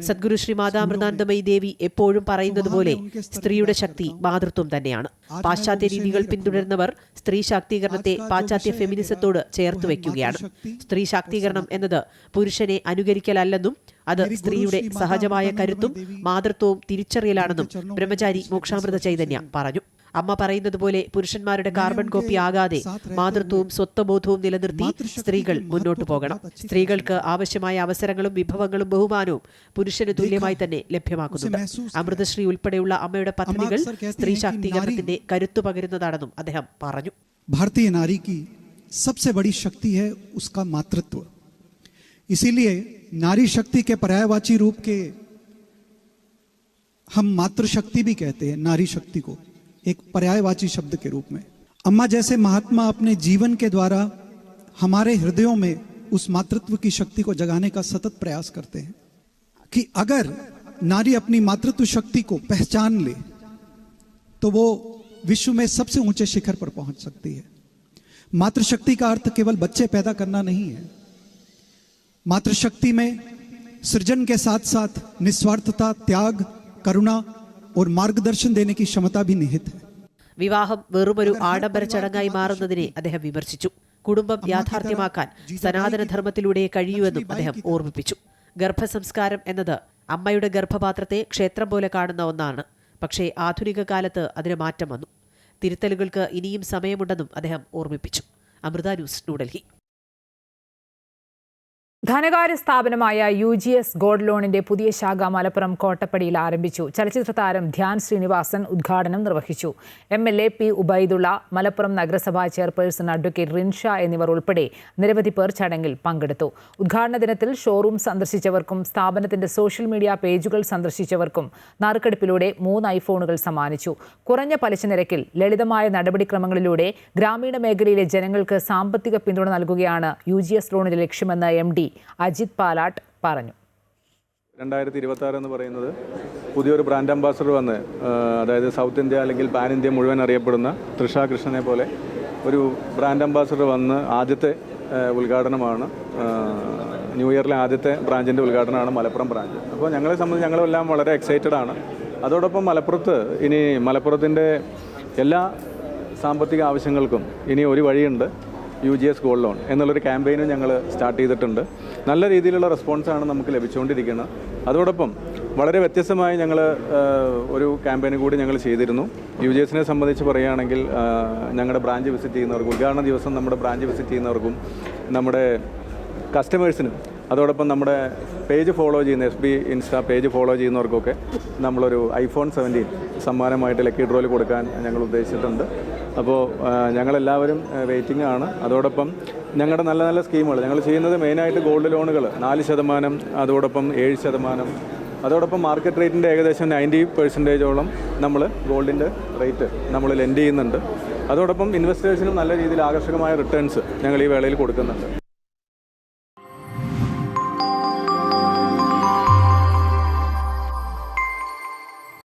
സദ്ഗുരു ശ്രീ മാതാമൃതാനന്ദമയി ദേവി എപ്പോഴും പറയുന്നത് പോലെ സ്ത്രീയുടെ ശക്തി മാതൃത്വം തന്നെയാണ്. പാശ്ചാത്യ രീതികൾ പിന്തുടരുന്നവർ സ്ത്രീ ശാക്തീകരണത്തെ പാശ്ചാത്യ ഫെമിനിസത്തോട് ചേർത്ത് വയ്ക്കുകയാണ്. സ്ത്രീ ശാക്തീകരണം എന്നത് പുരുഷനെ അനുകരിക്കലല്ലെന്നും അത് സ്ത്രീയുടെ സഹജമായ കരുത്തും മാതൃത്വവും തിരിച്ചറിയലാണെന്നും ബ്രഹ്മചാരി മോക്ഷാമൃത ചൈതന്യ പറഞ്ഞു. അമ്മ പറയുന്നത് പോലെ പുരുഷന്മാരുടെ കാർബൺ കോപ്പി ആകാതെ മാതൃത്വവും സ്വത്വബോധവും നിലനിർത്തി സ്ത്രീകൾ മുന്നോട്ടു പോകണം. സ്ത്രീകൾക്ക് ആവശ്യമായ അവസരങ്ങളും വിഭവങ്ങളും ബഹുമാനവും പുരുഷന് തുല്യമായി തന്നെ ലഭ്യമാക്കുന്നുണ്ട്. അമൃതശ്രീ ഉൾപ്പെടെയുള്ള അമ്മയുടെ പദ്ധതികൾ സ്ത്രീ ശാക്തീകരണത്തിന്റെ കരുത്തു പകരുന്നതാണെന്നും അദ്ദേഹം പറഞ്ഞു. ഭാരതീയ നാരി की सबसे बड़ी शक्ति है उसका मातृत्व. इसीलिए नारी शक्ति के पर्यायवाची रूप के हम मातृशक्ति भी कहते हैं. नारी शक्ति को एक पर्यायवाची शब्द के रूप में अम्मा जैसे महात्मा अपने जीवन के द्वारा हमारे हृदयों में उस मातृत्व की शक्ति को जगाने का सतत प्रयास करते हैं कि अगर नारी अपनी मातृत्व शक्ति को पहचान ले तो वो विश्व में सबसे ऊंचे शिखर पर पहुंच सकती है. मातृशक्ति का अर्थ केवल बच्चे पैदा करना नहीं है. मातृशक्ति में सृजन के साथ साथ निस्वार्थता, त्याग, करुणा और मार्गदर्शन देने की क्षमता भी निहित है. വിവാഹം വെറുമൊരു ആഡംബര ചടങ്ങായി മാറുന്നതിനെ അദ്ദേഹം വിമർശിച്ചു. കുടുംബം യാഥാർത്ഥ്യമാക്കാൻ സനാതനധർമ്മത്തിലൂടെ കഴിയൂവെന്നും അദ്ദേഹം ഓർമ്മിപ്പിച്ചു. ഗർഭസംസ്കാരം എന്നത് അമ്മയുടെ ഗർഭപാത്രത്തെ ക്ഷേത്രം പോലെ കാണുന്ന ഒന്നാണ്. പക്ഷേ ആധുനിക കാലത്ത് അതിന് മാറ്റം വന്നു. തിരുത്തലുകൾക്ക് ഇനിയും സമയമുണ്ടെന്നും അദ്ദേഹം ഓർമ്മിപ്പിച്ചു. അമൃത ന്യൂസ്, ന്യൂഡൽഹി. ധനകാര്യ സ്ഥാപനമായ UGS ഗോൾഡ് ലോണിന്റെ പുതിയ ശാഖ മലപ്പുറം കോട്ടപ്പടിയിൽ ആരംഭിച്ചു. ചലച്ചിത്ര താരം ധ്യാൻ ശ്രീനിവാസൻ ഉദ്ഘാടനം നിർവഹിച്ചു. MLA P. ഉബൈദുള്ള, മലപ്പുറം നഗരസഭാ ചെയർപേഴ്സൺ അഡ്വക്കേറ്റ് റിൻഷ എന്നിവർ ഉൾപ്പെടെ നിരവധി പേർ ചടങ്ങിൽ പങ്കെടുത്തു. ഉദ്ഘാടന ദിനത്തിൽ ഷോറൂം സന്ദർശിച്ചവർക്കും സ്ഥാപനത്തിന്റെ സോഷ്യൽ മീഡിയ പേജുകൾ സന്ദർശിച്ചവർക്കും നറുക്കെടുപ്പിലൂടെ 3 ഐഫോണുകൾ സമ്മാനിച്ചു. കുറഞ്ഞ പലിശ നിരക്കിൽ ലളിതമായ നടപടിക്രമങ്ങളിലൂടെ ഗ്രാമീണ മേഖലയിലെ ജനങ്ങൾക്ക് സാമ്പത്തിക പിന്തുണ നൽകുകയാണ് UGS ലോണിന്റെ ലക്ഷ്യമെന്ന് MD അജിത് പാലാട്ട് പറഞ്ഞു. 2026 എന്ന് പറയുന്നത് പുതിയൊരു ബ്രാൻഡ് അംബാസഡർ വന്ന്, അതായത് സൗത്ത് ഇന്ത്യ അല്ലെങ്കിൽ പാൻ ഇന്ത്യ മുഴുവൻ അറിയപ്പെടുന്ന തൃഷ കൃഷ്ണനെ പോലെ ഒരു ബ്രാൻഡ് അംബാസഡർ വന്ന് ആദ്യത്തെ ഉദ്ഘാടനമാണ്. ന്യൂ ഇയറിലെ ആദ്യത്തെ ബ്രാഞ്ചിൻ്റെ ഉദ്ഘാടനമാണ് മലപ്പുറം ബ്രാഞ്ച്. അപ്പോൾ ഞങ്ങളെ സംബന്ധിച്ച് ഞങ്ങളെല്ലാം വളരെ എക്സൈറ്റഡ് ആണ്. അതോടൊപ്പം മലപ്പുറത്തിൻ്റെ എല്ലാ സാമ്പത്തിക ആവശ്യങ്ങൾക്കും ഇനി ഒരു വഴിയുണ്ട്, UGS ഗോൾഡ് ലോൺ എന്നുള്ളൊരു ക്യാമ്പയിനും ഞങ്ങൾ സ്റ്റാർട്ട് ചെയ്തിട്ടുണ്ട്. നല്ല രീതിയിലുള്ള റെസ്പോൺസാണ് നമുക്ക് ലഭിച്ചുകൊണ്ടിരിക്കുന്നത്. അതോടൊപ്പം വളരെ വ്യത്യസ്തമായി ഞങ്ങൾ ഒരു ക്യാമ്പയിൻ കൂടി ഞങ്ങൾ ചെയ്തിരുന്നു. UGSനെ സംബന്ധിച്ച് പറയുകയാണെങ്കിൽ ഞങ്ങളുടെ ബ്രാഞ്ച് വിസിറ്റ് ചെയ്യുന്നവർക്കും, ഉദ്ഘാടന ദിവസം നമ്മുടെ ബ്രാഞ്ച് വിസിറ്റ് ചെയ്യുന്നവർക്കും, നമ്മുടെ കസ്റ്റമേഴ്സിനും, അതോടൊപ്പം നമ്മുടെ പേജ് ഫോളോ ചെയ്യുന്ന FB ഇൻസ്റ്റാ പേജ് ഫോളോ ചെയ്യുന്നവർക്കൊക്കെ നമ്മളൊരു iPhone 17 സമ്മാനമായിട്ട് ലക്കി ഡ്രോയിൽ കൊടുക്കാൻ ഞങ്ങൾ ഉദ്ദേശിച്ചിട്ടുണ്ട്. അപ്പോൾ ഞങ്ങളെല്ലാവരും വെയിറ്റിംഗ് ആണ്. അതോടൊപ്പം ഞങ്ങളുടെ നല്ല നല്ല സ്കീമുകൾ ഞങ്ങൾ ചെയ്യുന്നത് മെയിനായിട്ട് ഗോൾഡ് ലോണുകൾ 4%, അതോടൊപ്പം 7%, അതോടൊപ്പം മാർക്കറ്റ് റേറ്റിൻ്റെ ഏകദേശം 90% നമ്മൾ ഗോൾഡിൻ്റെ റേറ്റ് നമ്മൾ ലെൻഡ് ചെയ്യുന്നുണ്ട്. അതോടൊപ്പം ഇൻവെസ്റ്റേഴ്സിനും നല്ല രീതിയിൽ ആകർഷകമായ റിട്ടേൺസ് ഞങ്ങൾ ഈ വേളയിൽ കൊടുക്കുന്നുണ്ട്.